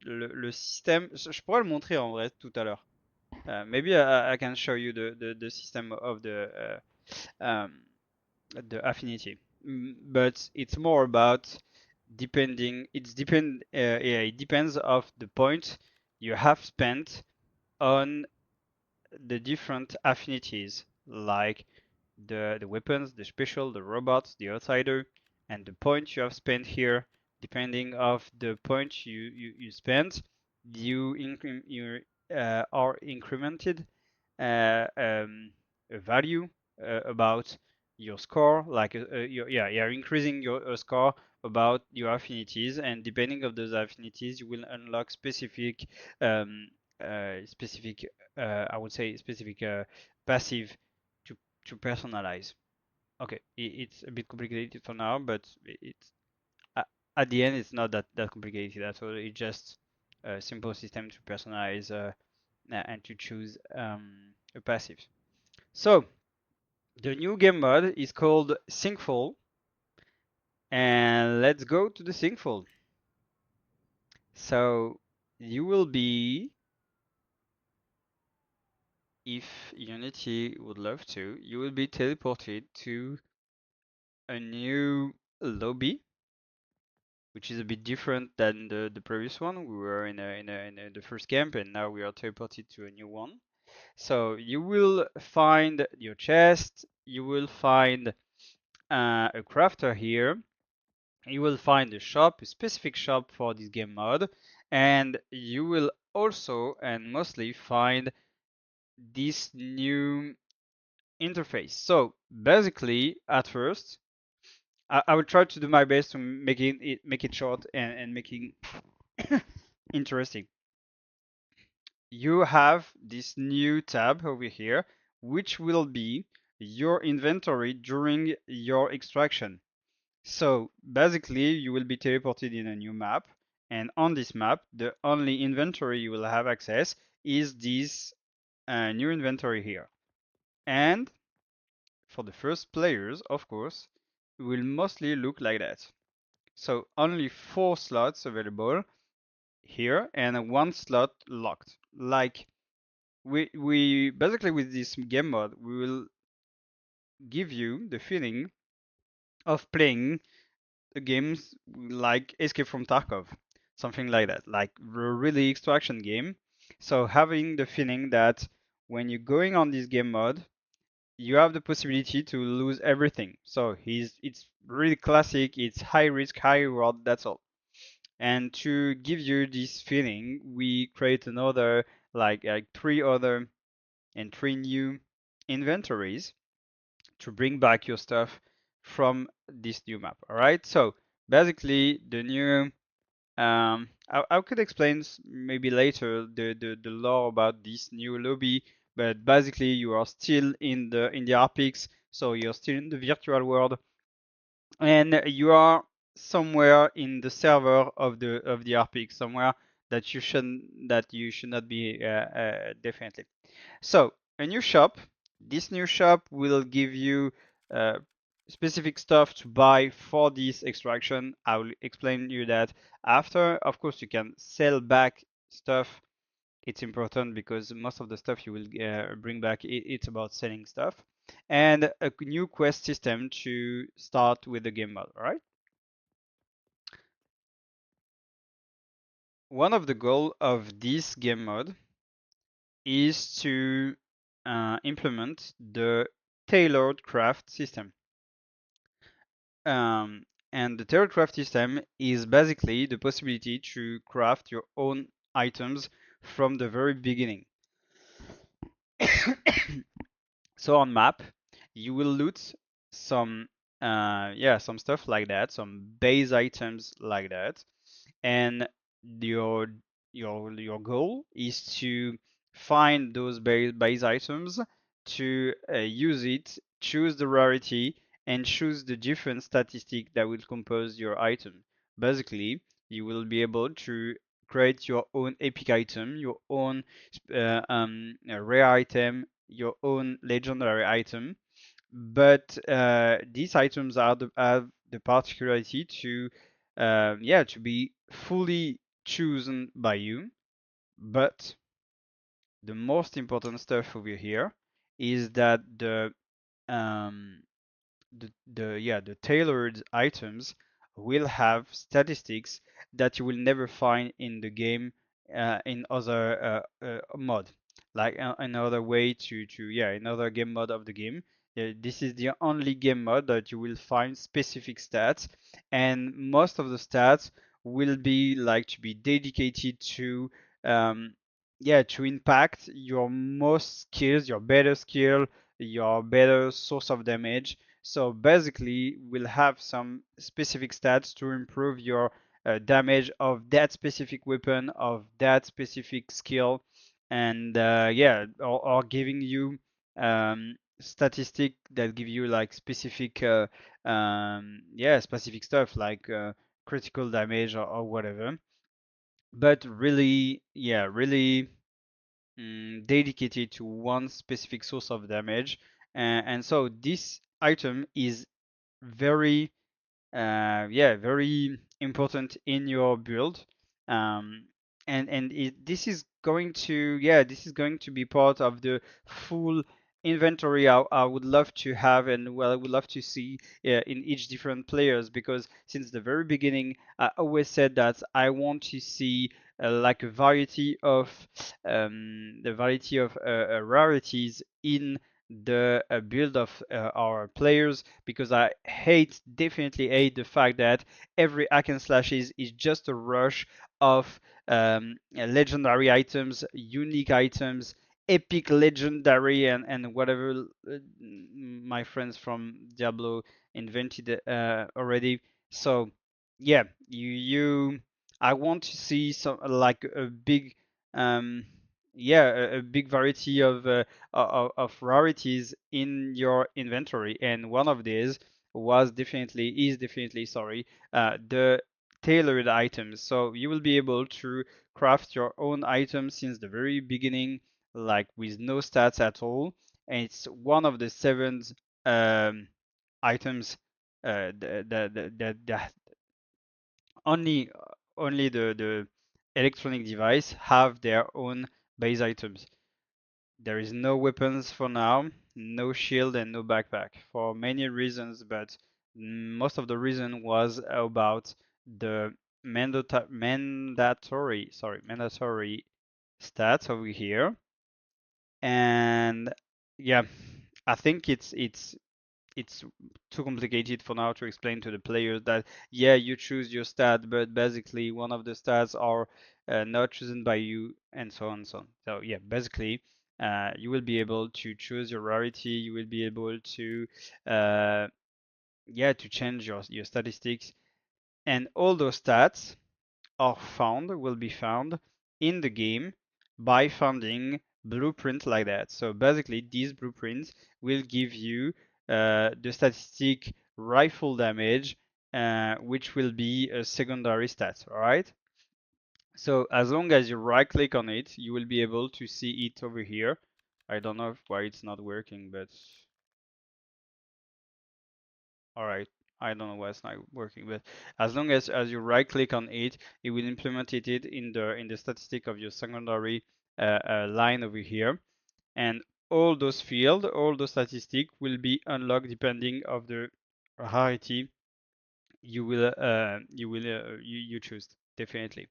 Le système, je pourrais le montrer en vrai tout à l'heure. Maybe I can show you the system of the affinity. But it's more about depending. It depends of the point you have spent on the different affinities, like the weapons, the special, the robots, the outsider, and the point you have spent here. Depending of the point you spent, you are incremented a value about your score, like you're increasing your score about your affinities, and depending of those affinities, you will unlock um, specific I would say specific passive to personalize. Okay, it's a bit complicated for now, but it's at the end it's not that complicated at all. It's just a simple system to personalize and to choose a passive. So the new game mode is called Syncful, and let's go to the Syncful. So you will be, if Unity would love to, you will be teleported to a new lobby, which is a bit different than the previous one. We were in the first camp, and now we are teleported to a new one. So you will find your chest. You will find a crafter here. You will find a shop, a specific shop for this game mode, and you will also and mostly find this new interface. So basically, at first, I will try to do my best to make it short and making interesting. You have this new tab over here, which will be your inventory during your extraction. So basically, you will be teleported in a new map, and on this map, the only inventory you will have access is this new inventory here. And for the first players, of course, it will mostly look like that. So only 4 slots available here and 1 slot locked. Like we basically with this game mode, we will give you the feeling of playing games like Escape from Tarkov, something like that, like a really extraction game. So having the feeling that when you're going on this game mode, you have the possibility to lose everything. So it's really classic. It's high risk, high reward. That's all. And to give you this feeling, we create another like 3 other and 3 new inventories to bring back your stuff from this new map. All right. So basically, the new I could explain maybe later the lore about this new lobby, but basically you are still in the RPX, so you're still in the virtual world, and you are somewhere in the server of the RPX, somewhere that you should not be definitely. So a new shop. This new shop will give you uh, specific stuff to buy for this extraction. I will explain you that after. Of course, you can sell back stuff. It's important because most of the stuff you will bring back, it's about selling stuff. And a new quest system to start with the game mode, all right? One of the goal of this game mode is to implement the tailored craft system. Um, and the tailored craft system is basically the possibility to craft your own items from the very beginning. So on map, you will loot some some stuff like that, some base items like that, and your your goal is to find those base items to use it, choose the rarity, and choose the different statistic that will compose your item. Basically, you will be able to create your own epic item, your own rare item, your own legendary item, but these items have the particularity to to be fully chosen by you. But the most important stuff over here is that um, the tailored items will have statistics that you will never find in the game in other mod, like another way to another game mode of the game. This is the only game mode that you will find specific stats, and most of the stats will be like to be dedicated to um, to impact your most skills, your better source of damage. So basically, we'll have some specific stats to improve your damage of that specific weapon, of that specific skill, and or giving you statistic that give you like specific specific stuff like critical damage or whatever. But really, really dedicated to one specific source of damage. And so this item is very very important in your build. Um, this is going to this is going to be part of the full inventory I would love to have, and well I would love to see in each different players, because since the very beginning I always said that I want to see like a variety of rarities in the build of our players, because I definitely hate the fact that every hack and slash is just a rush of legendary items, unique items, epic, legendary, and whatever my friends from Diablo invented already. So yeah, I want to see some like a big um yeah a big variety of rarities in your inventory, and one of these is definitely, sorry, the tailored items. So you will be able to craft your own items since the very beginning, like with no stats at all. And it's one of the seven um, items that only the electronic device have their own base items. There is no weapons for now, no shield and no backpack for many reasons, but most of the reason was about the mandatory stats over here. And yeah, I think it's too complicated for now to explain to the players that yeah, you choose your stat, but basically one of the stats are not chosen by you, and so on and so on. So yeah, basically you will be able to choose your rarity. You will be able to uh, yeah, to change your statistics, and all those stats will be found in the game by finding blueprint like that. So basically, these blueprints will give you the statistic rifle damage, which will be a secondary stat. All right. So as long as you right click on it, you will be able to see it over here. I don't know why it's not working, but all right. I don't know why it's not working, but as long as you right click on it, it will implement it in the statistic of your secondary line over here. And all those statistics will be unlocked depending of the rarity you choose, definitely.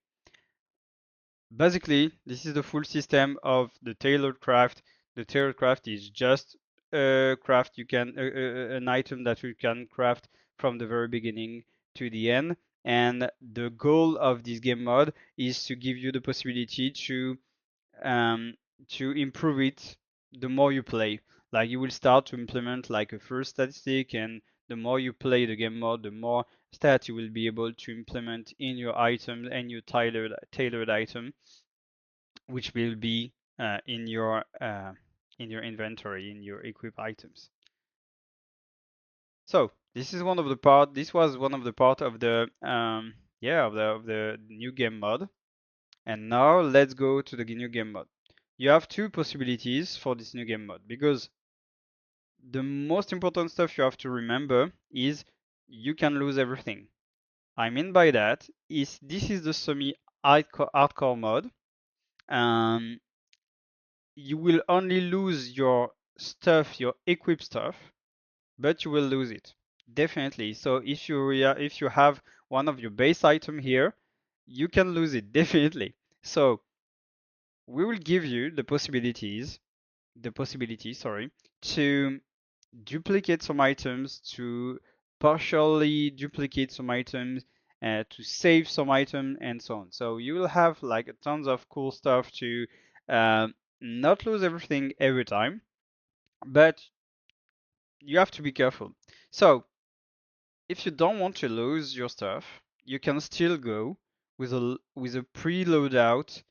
Basically, this is the full system of the tailored craft. The tailored craft is just a craft an item that you can craft from the very beginning to the end. And the goal of this game mode is to give you the possibility um, to improve it the more you play. Like you will start to implement like a first statistic, and the more you play the game mode, the more stats you will be able to implement in your item and your tailored item, which will be in your inventory, in your equip items. So this is one of the part. This was one of the part of the yeah of the new game mode. And now let's go to the new game mode. You have two possibilities for this new game mode, because the most important stuff you have to remember is you can lose everything. I mean by that is this is the semi hardcore mode. Um, you will only lose your stuff, your equip stuff, but you will lose it definitely. So if you have one of your base item here, you can lose it definitely. So we will give you the possibility, sorry, to duplicate some items, to partially duplicate some items, to save some item, and so on. So you will have like tons of cool stuff to not lose everything every time, but you have to be careful. So if you don't want to lose your stuff, you can still go with a preloadout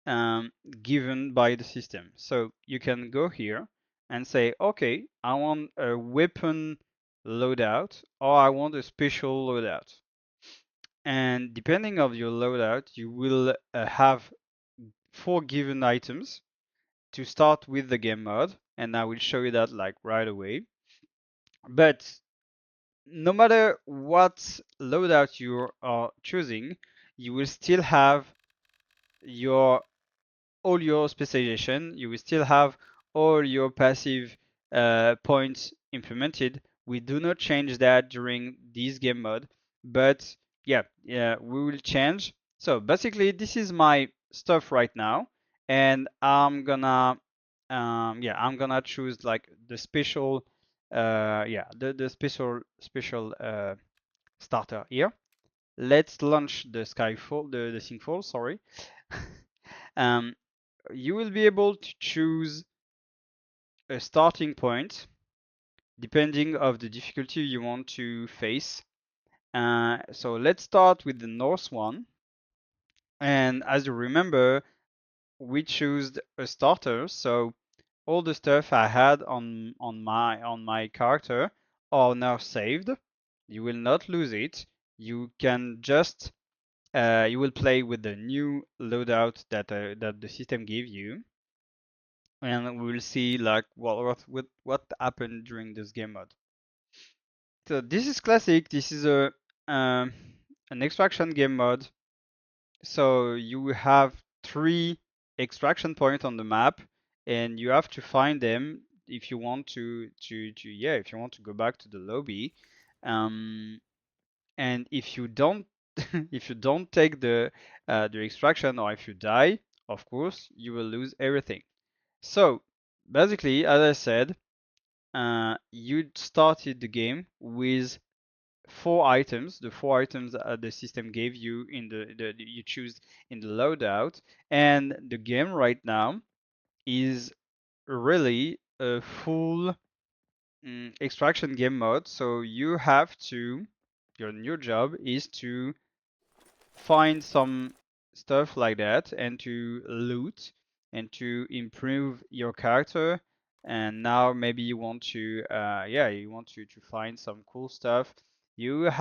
um, given by the system. So you can go here and say, okay, I want a weapon loadout, or I want a special loadout. And depending of your loadout, you will have 4 given items to start with the game mode, and I will show you that like right away. But no matter what loadout you are choosing, you will still have your all your specialization, you will still have all your passive points implemented. We do not change that during this game mode, but yeah, we will change. So basically, this is my stuff right now, and I'm gonna choose like the special, the special starter here. Let's launch the Skyfall, the Syncfall, sorry. um, you will be able to choose a starting point depending of the difficulty you want to face. So let's start with the north one. And as you remember, we chose a starter, so all the stuff I had on my character are now saved. You will not lose it. You can just you will play with the new loadout that the system gave you, and we will see like what happened during this game mode. So this is classic. This is a um, an extraction game mode. So you have three extraction points on the map, and you have to find them if you want to yeah, if you want to go back to the lobby. Um, and if you don't if you don't take the extraction, or if you die, of course you will lose everything. So basically, as I said, you started the game with four items, the four items the system gave you in the you choose in the loadout, and the game right now is really a full extraction game mode. So you have to, your new job is to find some stuff like that and to loot and to improve your character. And now maybe you want to yeah, you want to find some cool stuff. You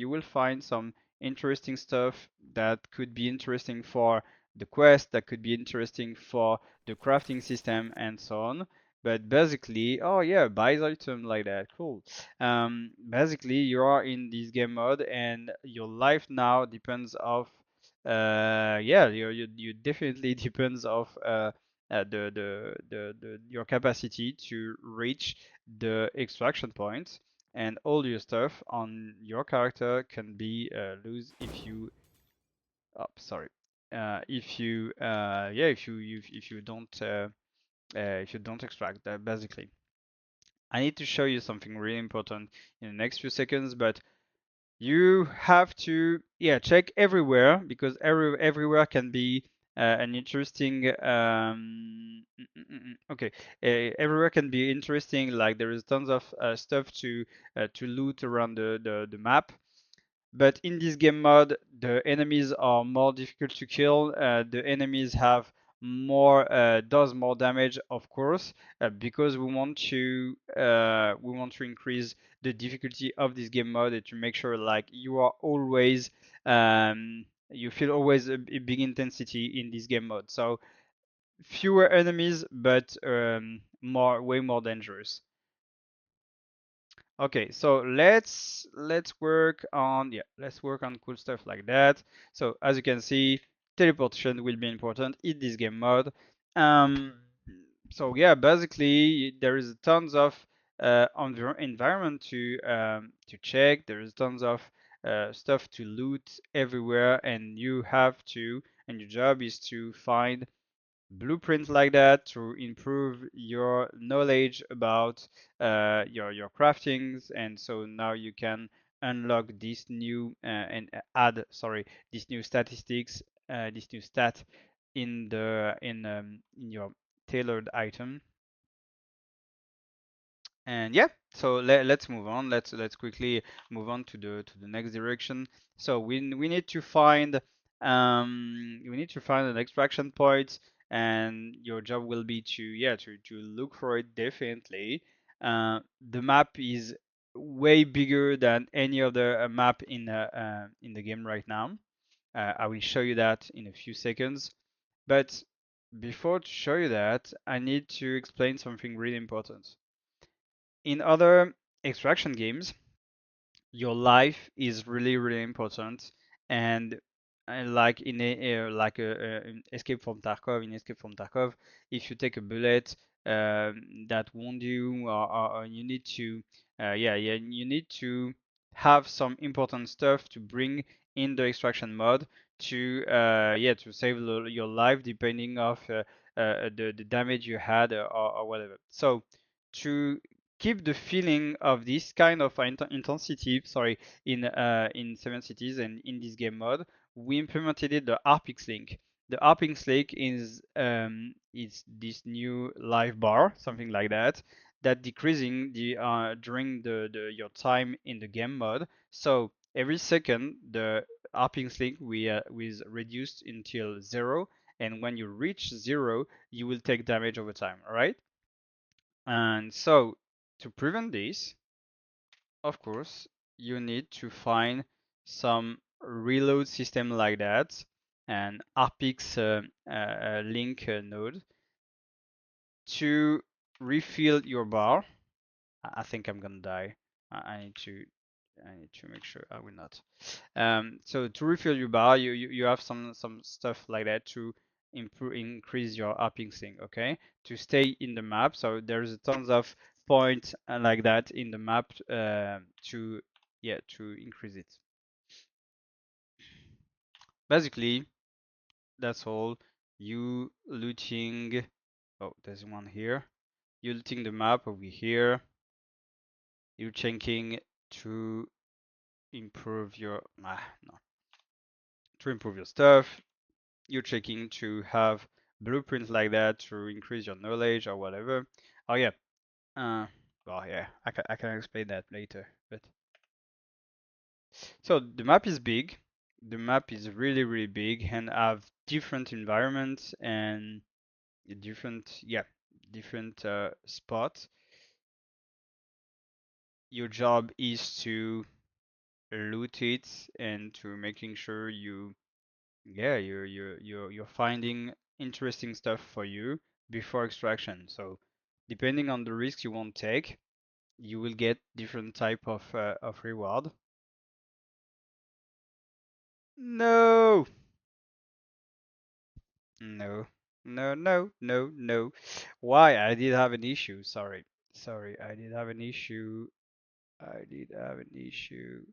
will find some interesting stuff that could be interesting for the quest, that could be interesting for the crafting system and so on. But basically, oh yeah, buy the item like that, cool. Basically, you are in this game mode, and your life now depends of, yeah, you definitely depends of your capacity to reach the extraction point, and all your stuff on your character can be lose if you, oh, sorry, if you, yeah, if you don't extract that, basically. I need to show you something really important in the next few seconds, but you have to, yeah, check everywhere, because everywhere can be an interesting okay, everywhere can be interesting. Like there is tons of stuff to loot around the map. But in this game mode, the enemies are more difficult to kill. The enemies have does more damage, of course, because we want to increase the difficulty of this game mode, and to make sure like you are always you feel always a big intensity in this game mode. So fewer enemies, but way more dangerous. Okay, so let's work on, yeah, let's work on cool stuff like that. So as you can see, teleportation will be important in this game mode. Um, so yeah, basically there is tons of environment to check. There is tons of stuff to loot everywhere, and you have to, and your job is to find blueprints like that to improve your knowledge about your craftings. And so now you can unlock this new and add, sorry, this new statistics, this new stat in your tailored item. And yeah, so let's move on. Let's quickly move on to the next direction. So we need to find we need to find an extraction point, and your job will be to, yeah, to look for it definitely. The map is way bigger than any other map in the game right now. I will show you that in a few seconds. But before to show you that, I need to explain something really important. In other extraction games, your life is really really important, and like in Escape from Tarkov, if you take a bullet that wound you, or you need to yeah, you need to have some important stuff to bring in the extraction mode to yeah, to save your life, depending of the damage you had, or whatever. So to keep the feeling of this kind of intensity, sorry, in Seven Cities and in this game mode, we implemented the RPX link. The hopping snake is this new life bar, something like that, that decreasing the during the your time in the game mode. So every second the hopping snake is reduced until zero, and when you reach zero, you will take damage over time. All right. And so to prevent this, of course, you need to find some reload system like that, and Arpix link node to refill your bar. I think I'm gonna die. I need to make sure I will not. So to refill your bar, you have some stuff like that to improve increase your upping thing. Okay, to stay in the map. So there's tons of points like that in the map to yeah to increase it. Basically, that's all. You looting. Oh, there's one here. You looting the map over here. You checking to improve your no to improve your stuff. You're checking to have blueprints like that to increase your knowledge or whatever. Oh yeah. Uh, well yeah, I can explain that later. But so the map is big. The map is really big and have different environments and different spots. Your job is to loot it and to making sure you're finding interesting stuff for you before extraction. So depending on the risk you want to take, you will get different type of reward. No, no, no. Why? I did have an issue. Sorry, I did have an issue. I did have an issue.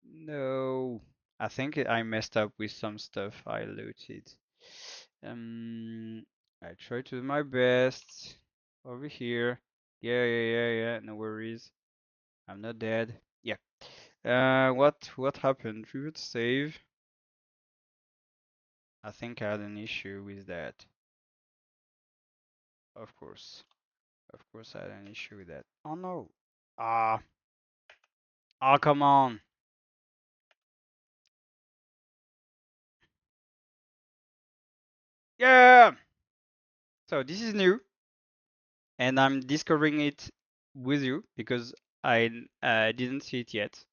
No, I think I messed up with some stuff I looted. Um, I try to do my best. Over here. Yeah. No worries. I'm not dead. Yeah. What happened? Reboot save. I think I had an issue with that. Of course. Of course I had an issue with that. Oh no. Ah. Ah, come on. Yeah. So this is new, and I'm discovering it with you because I didn't see it yet.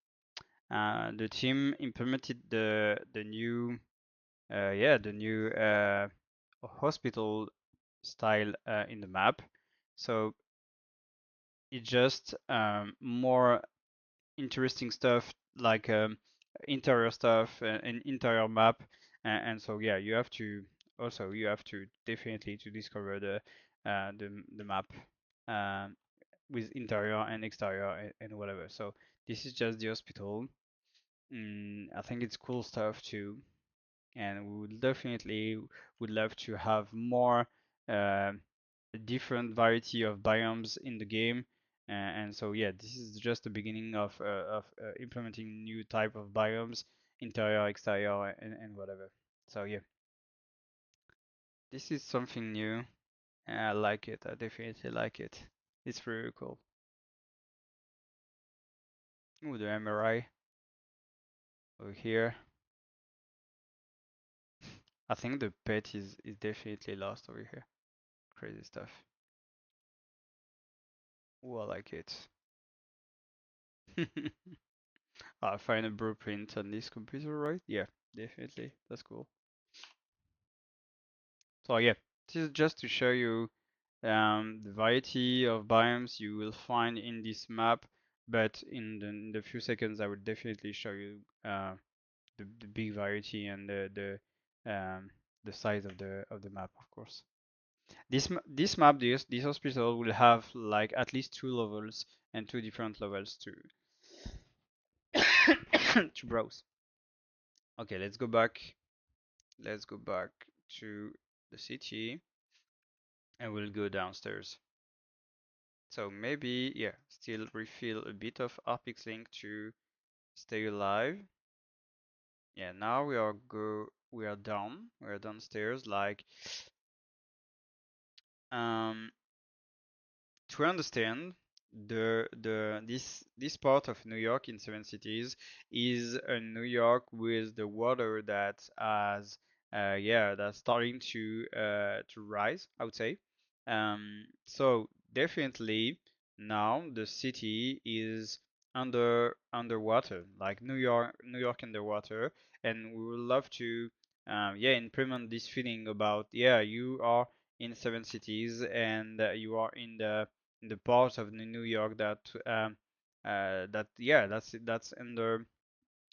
The team implemented the new the new hospital style in the map. So it's just more interesting stuff like interior stuff and interior map, and so yeah, you have to definitely to discover the map um, with interior and exterior and whatever. So this is just the hospital. I think it's cool stuff too, and we would definitely would love to have more uh, different variety of biomes in the game. And so yeah, this is just the beginning of implementing new type of biomes, interior, exterior, and whatever. So yeah, this is something new, and I like it. I definitely like it. It's pretty cool. Ooh, the MRI over here. I think the pet is definitely lost over here. Crazy stuff. Ooh, I like it. I find a blueprint on this computer, right? Yeah, definitely. That's cool. So yeah, this is just to show you the variety of biomes you will find in this map. But in the few seconds, I will definitely show you the big variety and the size of the map, of course. This map, this hospital will have like at least two levels and two different levels to to browse. Okay, let's go back. Let's go back to the city and we'll go downstairs. So maybe, yeah, still refill a bit of Arpix Link to stay alive. Yeah, now we are go we are down. We are downstairs. Like, um, to understand this part of New York in seven cities is a New York with the water that has yeah, that's starting to rise, I would say. So definitely now the city is underwater, like New York underwater, and we would love to yeah, implement this feeling about, yeah, you are in seven cities and you are in the part of New York that that, yeah, that's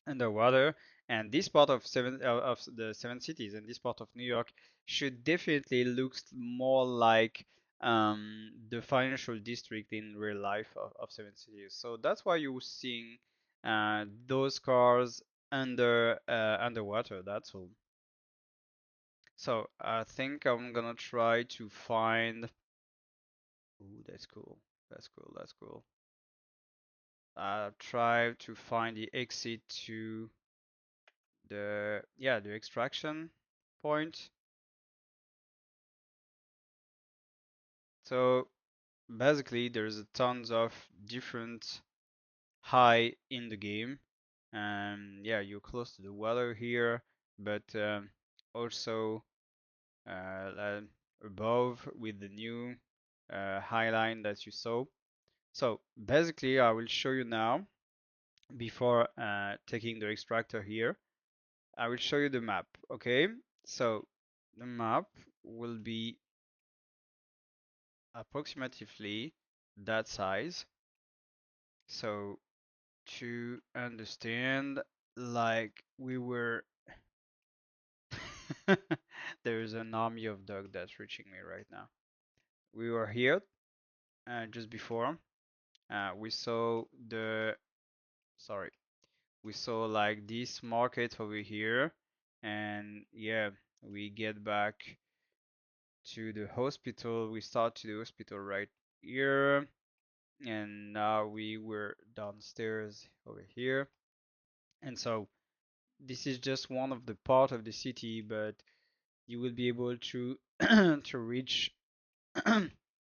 underwater, and this part of of the seven cities and this part of New York should definitely looks more like the financial district in real life of seven cities. So that's why you're seeing those cars underwater. That's all. So I think I'm gonna try to find. Ooh, that's cool. That's cool. That's cool. Try to find the exit to the, yeah, the extraction point. So basically there's a tons of different high in the game, and yeah, you're close to the water here, but also uh, above with the new high line that you saw. So basically I will show you now before taking the extractor here. I will show you the map, okay? So the map will be approximately that size. So to understand, like we were, there is an army of dog that's reaching me right now. We were here just before. We saw the, sorry, we saw like this market over here, and yeah, we get back to the hospital. We start to the hospital right here, and now we were downstairs over here. And so this is just one of the part of the city, but you will be able to to reach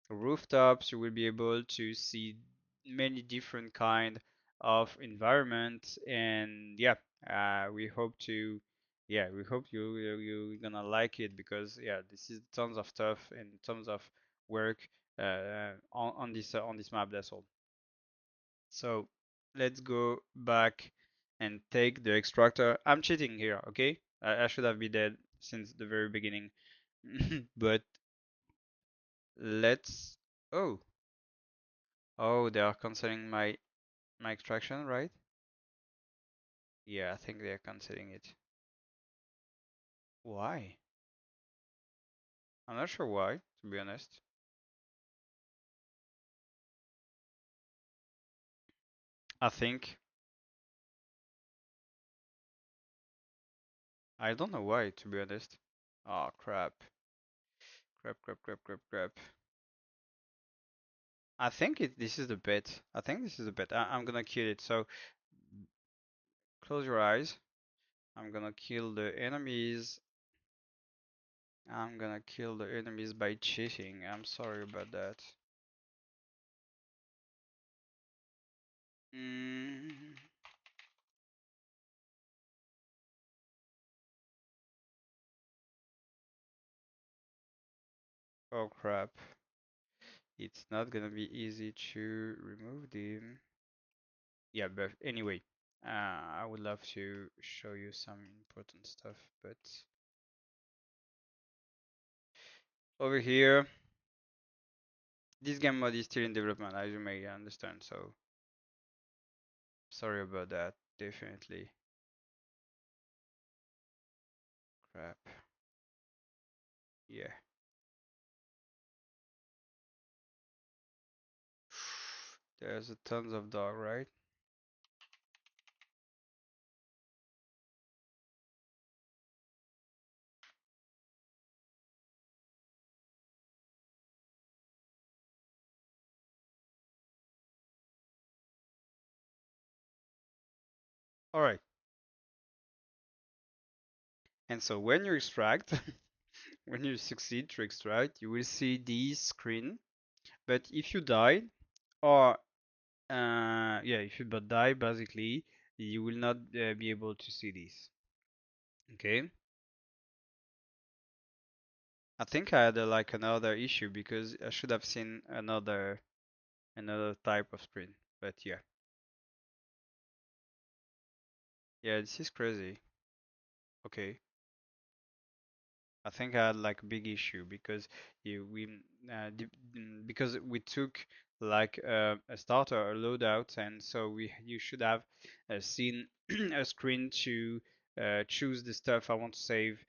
rooftops. You will be able to see many different kind of environment, and yeah, we hope to, yeah, we hope you're gonna like it, because yeah, this is tons of stuff and tons of work on this map. That's all. So let's go back and take the extractor. I'm cheating here, okay? I should have been dead since the very beginning. But let's. Oh, oh, they are canceling my extraction, right? Yeah, I think they are canceling it. Why? I'm not sure why, to be honest. I think I don't know why, to be honest. Oh crap. Crap, crap, crap, crap, crap. I think this is the bet. I think this is the bet. I'm gonna kill it. So close your eyes. I'm gonna kill the enemies. I'm gonna kill the enemies by cheating. I'm sorry about that. Mm. Oh crap. It's not gonna be easy to remove them. Yeah, but anyway, I would love to show you some important stuff, but over here, this game mode is still in development, as you may understand, so sorry about that, definitely. Crap. Yeah. There's a tons of dog, right? All right. And so when you extract, when you succeed to extract, you will see this screen. But if you die, or yeah, if you but die, basically, you will not be able to see this. Okay. I think I had like another issue because I should have seen another type of screen. But yeah, yeah, this is crazy. Okay. I think I had like a big issue because you we because we took like a starter, a loadout, and so we you should have seen a screen to choose the stuff I want to save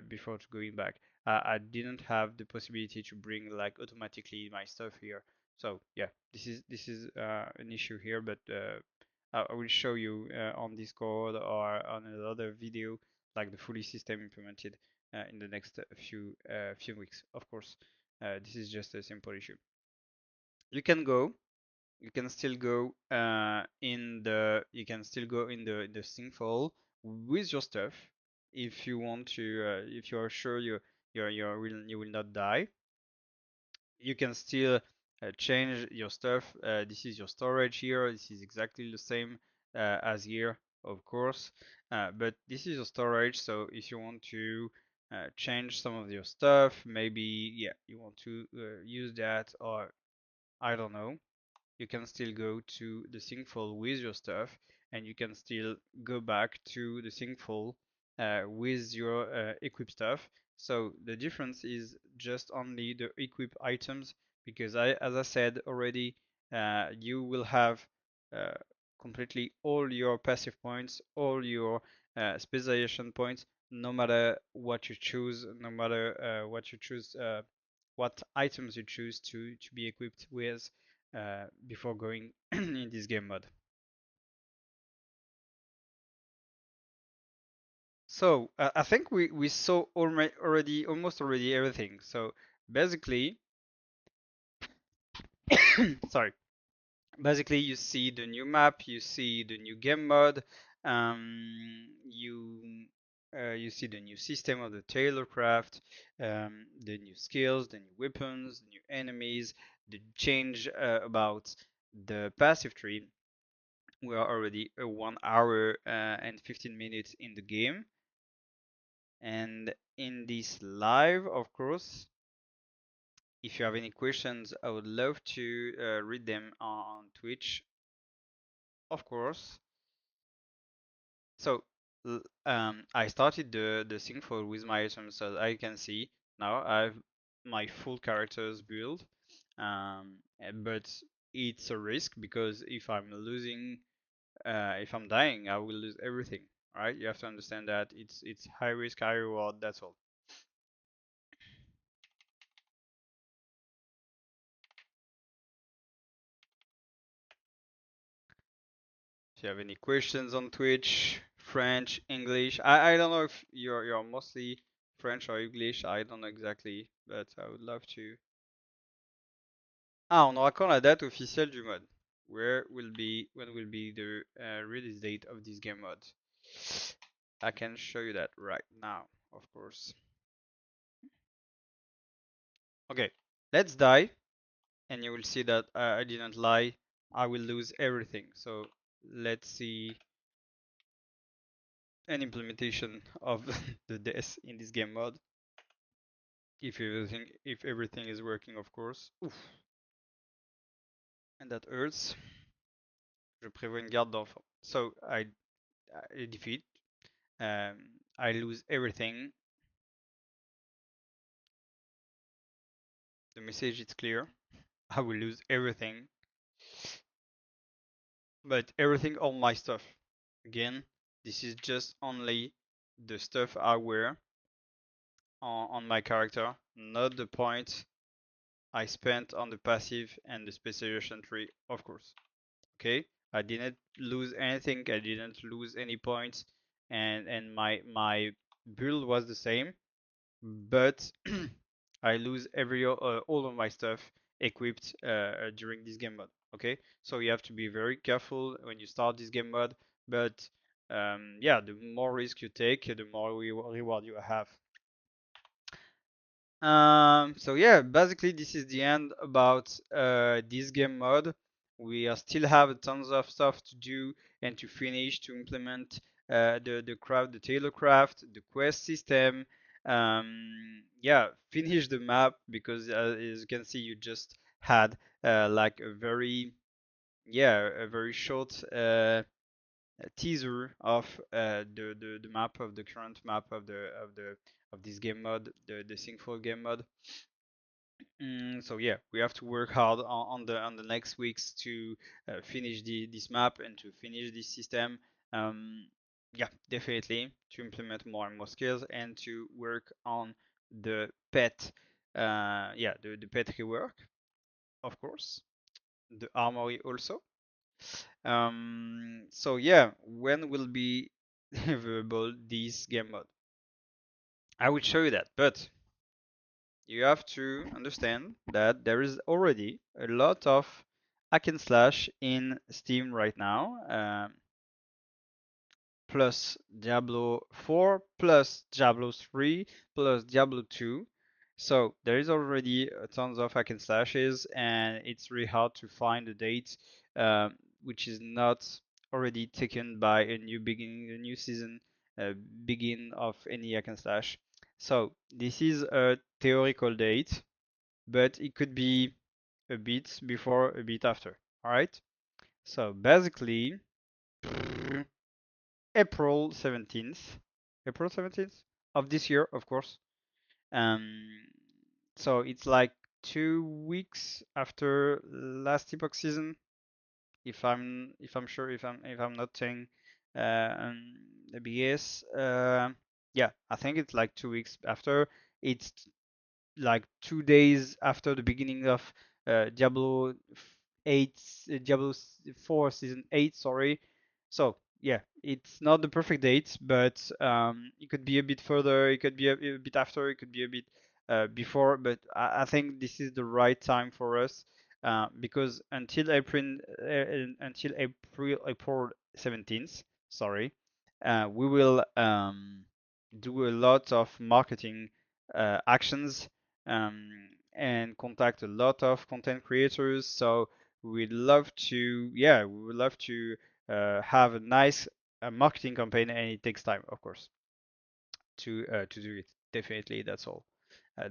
before to going back. I didn't have the possibility to bring like automatically my stuff here. So yeah, this is an issue here, but I will show you on Discord or on another video like the fully system implemented in the next few weeks. Of course, this is just a simple issue. You can go. You can still go in the. You can still go in the sync file with your stuff if you want to. If you are sure you will not die. You can still change your stuff. This is your storage here. This is exactly the same as here, of course. But this is your storage. So if you want to change some of your stuff, maybe yeah, you want to use that, or I don't know, you can still go to the sync file with your stuff, and you can still go back to the sync file with your equip stuff. So the difference is just only the equip items, because as I said already, you will have uh, completely all your passive points, all your specialization points, no matter what you choose, no matter what you choose, what items you choose to be equipped with before going in this game mode. So I think we saw almost already everything. So basically, sorry. Basically, you see the new map, you see the new game mode, you see the new system of the Tailorcraft, the new skills, the new weapons, the new enemies, the change about the passive tree. We are already 1 hour and 15 minutes in the game. And in this live, of course, if you have any questions, I would love to read them on Twitch, of course. So I started the Singful with my items, so I can see now I have my full characters build. But it's a risk because if I'm losing, if I'm dying, I will lose everything. Right? You have to understand that it's high risk, high reward. That's all. If you have any questions on Twitch, French, English, I don't know if you're mostly French or English. I don't know exactly, but I would love to. Ah, on aura quand la date officielle du mode? When will be the release date of this game mode? I can show you that right now, of course. Okay, let's die, and you will see that I didn't lie. I will lose everything. So let's see an implementation of the death in this game mode. If everything is working, of course. Oof. And that hurts. Je prévois une garde d'enfant. So I defeat. I lose everything. The message is clear. I will lose everything, but everything, all my stuff. Again, this is just only the stuff I wear on my character, not the points I spent on the passive and the specialization tree, of course. Okay, I didn't lose anything. I didn't lose any points, and my build was the same, but I lose all of my stuff equipped during this game mode. Okay, so you have to be very careful when you start this game mode. But yeah, the more risk you take, the more reward you have. So yeah, basically this is the end about this game mode. We still have tons of stuff to do and to finish to implement the craft, the tailor craft, the quest system. Yeah, finish the map because as you can see, you just had like a very a very short teaser of the map of the current map of this game mode, the Singful game mode. So yeah, we have to work hard on the next weeks to finish this map and to finish this system. Um, yeah, definitely to implement more and more skills and to work on the pet. The pet rework, of course, the armory also. So yeah, when will be available this game mode? I will show you that, but you have to understand that there is already a lot of hack and slash in Steam right now, plus Diablo 4, plus Diablo 3, plus Diablo 2. So there is already tons of hack and slashes, and it's really hard to find a date which is not already taken by a new beginning, a new season, begin of any hack and slash. So this is a theoretical date, but it could be a bit before, a bit after. All right. So basically, April 17th, April 17th of this year, of course. Um, so it's like 2 weeks after last Epoch season, if I'm sure, if I'm not saying the BS. Yeah, I think it's like 2 weeks after. It's like 2 days after the beginning of Diablo 8, Diablo 4 season 8, sorry. So yeah, it's not the perfect date, but it could be a bit further, it could be a bit after, it could be a bit before, but I think this is the right time for us because until April 17th, sorry, we will do a lot of marketing actions and contact a lot of content creators. So we would love to have a nice marketing campaign, and it takes time, of course, to do it. Definitely, that's all.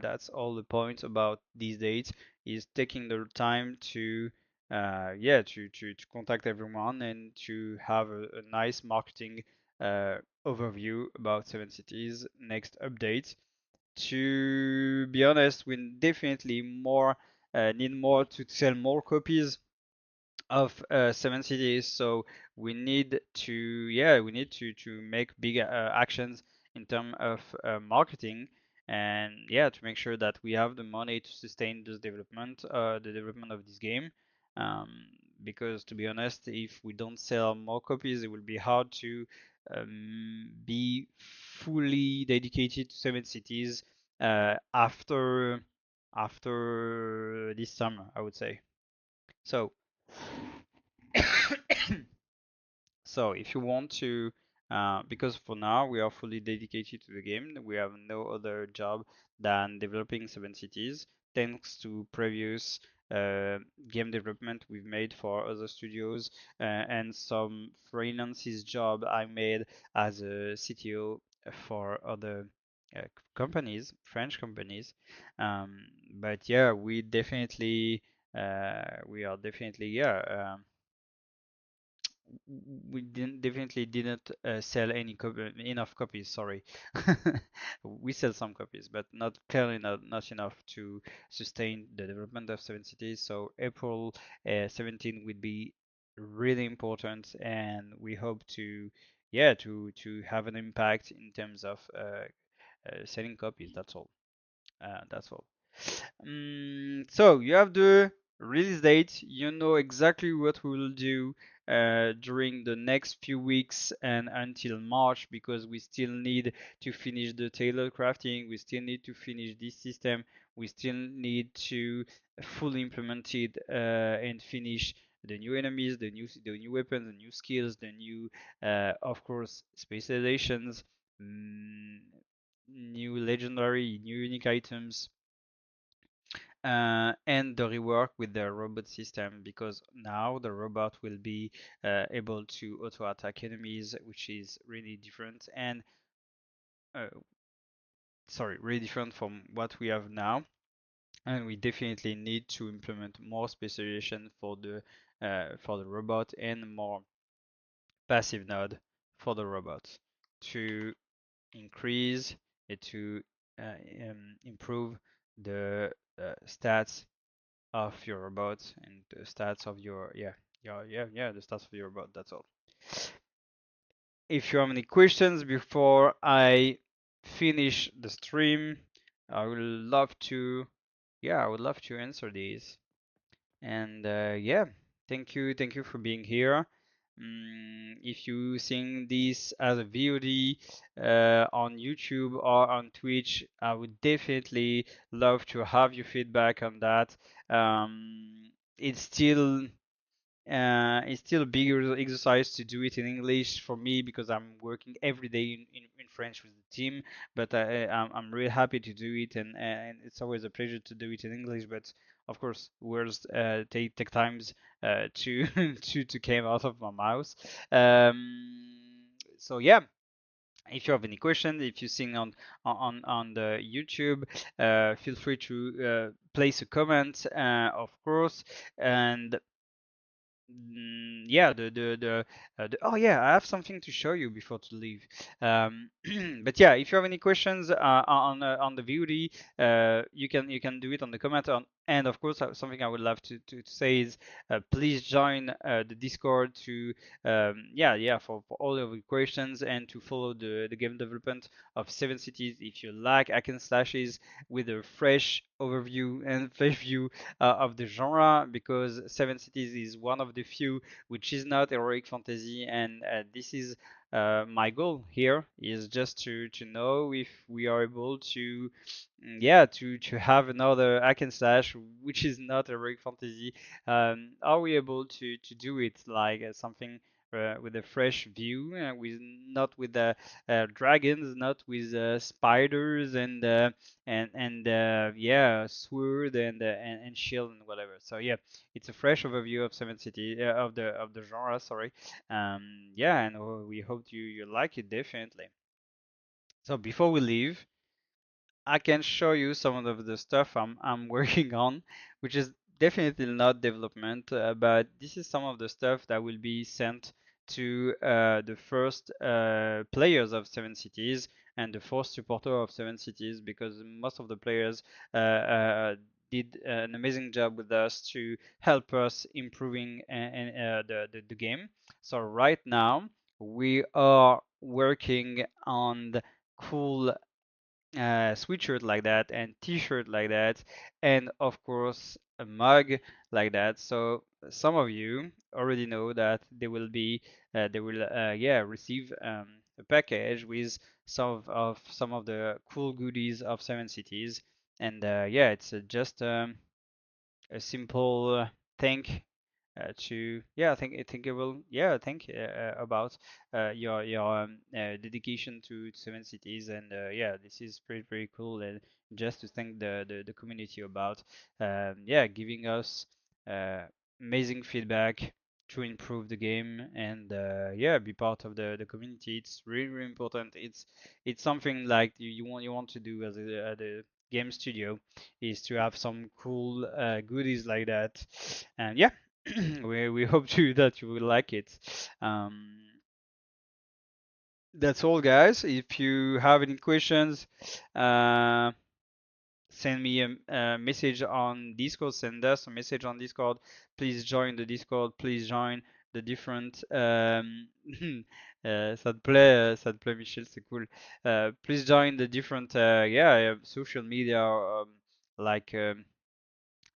That's all the point about these dates is taking the time to to contact everyone and to have a nice marketing overview about Seven Cities next update. To be honest, we definitely more need more to sell more copies of Seven Cities. So we need to make big actions in terms of marketing, and yeah, to make sure that we have the money to sustain this development, the development of this game. Um, because to be honest, if we don't sell more copies, it will be hard to be fully dedicated to Seven Cities after this summer, I would say. So So if you want to, because for now we are fully dedicated to the game, we have no other job than developing Seven Cities, thanks to previous game development we've made for other studios and some freelances job I made as a CTO for other companies, French companies. But yeah, we are definitely we didn't definitely didn't sell enough copies. Sorry, we sell some copies, but not clearly not enough to sustain the development of Seven Cities. So April 17 would be really important, and we hope to to have an impact in terms of selling copies. That's all. That's all. So you have the release date. You know exactly what we will do during the next few weeks and until March, because we still need to finish the tailor crafting. We still need to finish this system. We still need to fully implement it and finish the new enemies, the new weapons, the new skills, the new of course specializations, mm, new legendary, new unique items, and the rework with the robot system, because now the robot will be able to auto attack enemies, which is really different and uh, sorry, really different from what we have now. And we definitely need to implement more specialization for the robot and more passive node for the robot to increase it to uh, improve the stats of your robot and the stats of your the stats of your robot. That's all. If you have any questions before I finish the stream, I would love to I would love to answer these. And thank you for being here. If you seeing this as a VOD on YouTube or on Twitch, I would definitely love to have your feedback on that. It's still it's still a bigger exercise to do it in English for me because I'm working every day in French with the team. But I'm really happy to do it, and it's always a pleasure to do it in English. But of course, words take times to to came out of my mouth. So yeah. If you have any questions, if you're seeing on the YouTube, feel free to place a comment, of course, and yeah, oh yeah, I have something to show you before to leave. But yeah, if you have any questions on the VOD, you can do it on the comment on. And of course, something I would love to say is please join the Discord to for all of the questions and to follow the game development of Seven Cities if you like hack and slashes with a fresh overview and fresh view of the genre, because Seven Cities is one of the few which is not heroic fantasy, and this is my goal here is just to know if we are able to to have another hack and slash which is not heroic fantasy. Are we able to do it like something with a fresh view, with not with dragons, not with spiders and sword and shield and whatever. So yeah, it's a fresh overview of Seven City of the genre. Sorry, and we hope you like it definitely. So before we leave, I can show you some of the stuff I'm working on, which is definitely not development, but this is some of the stuff that will be sent to the first players of Seven Cities and the first supporter of Seven Cities, because most of the players did an amazing job with us to help us improving the game. So right now we are working on the cool sweatshirt like that and t-shirt like that, and of course a mug like that. So some of you already know that they will receive a package with some of the cool goodies of Seven Cities. And it's just a simple thank to I think it will think about your dedication to Seven Cities. And this is pretty cool, and just to thank the community about giving us uh, amazing feedback to improve the game, and be part of the community. It's really important. It's something like you want to do as a game studio, is to have some cool goodies like that. And yeah, we hope to that you will like it. Um, that's all, guys. If you have any questions, uh, send me a message on Discord. Send us a message on Discord. Please join the Discord. Please join the different. Ça te plaît, Michel, c'est cool. Please join the different social media, like um,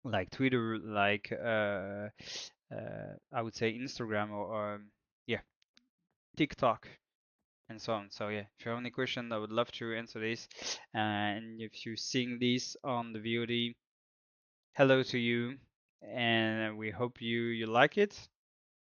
like Twitter, like I would say Instagram, or yeah, TikTok, and so on. So yeah, if you have any question, I would love to answer this. And if you're seeing this on the VOD, hello to you. and we hope you like it.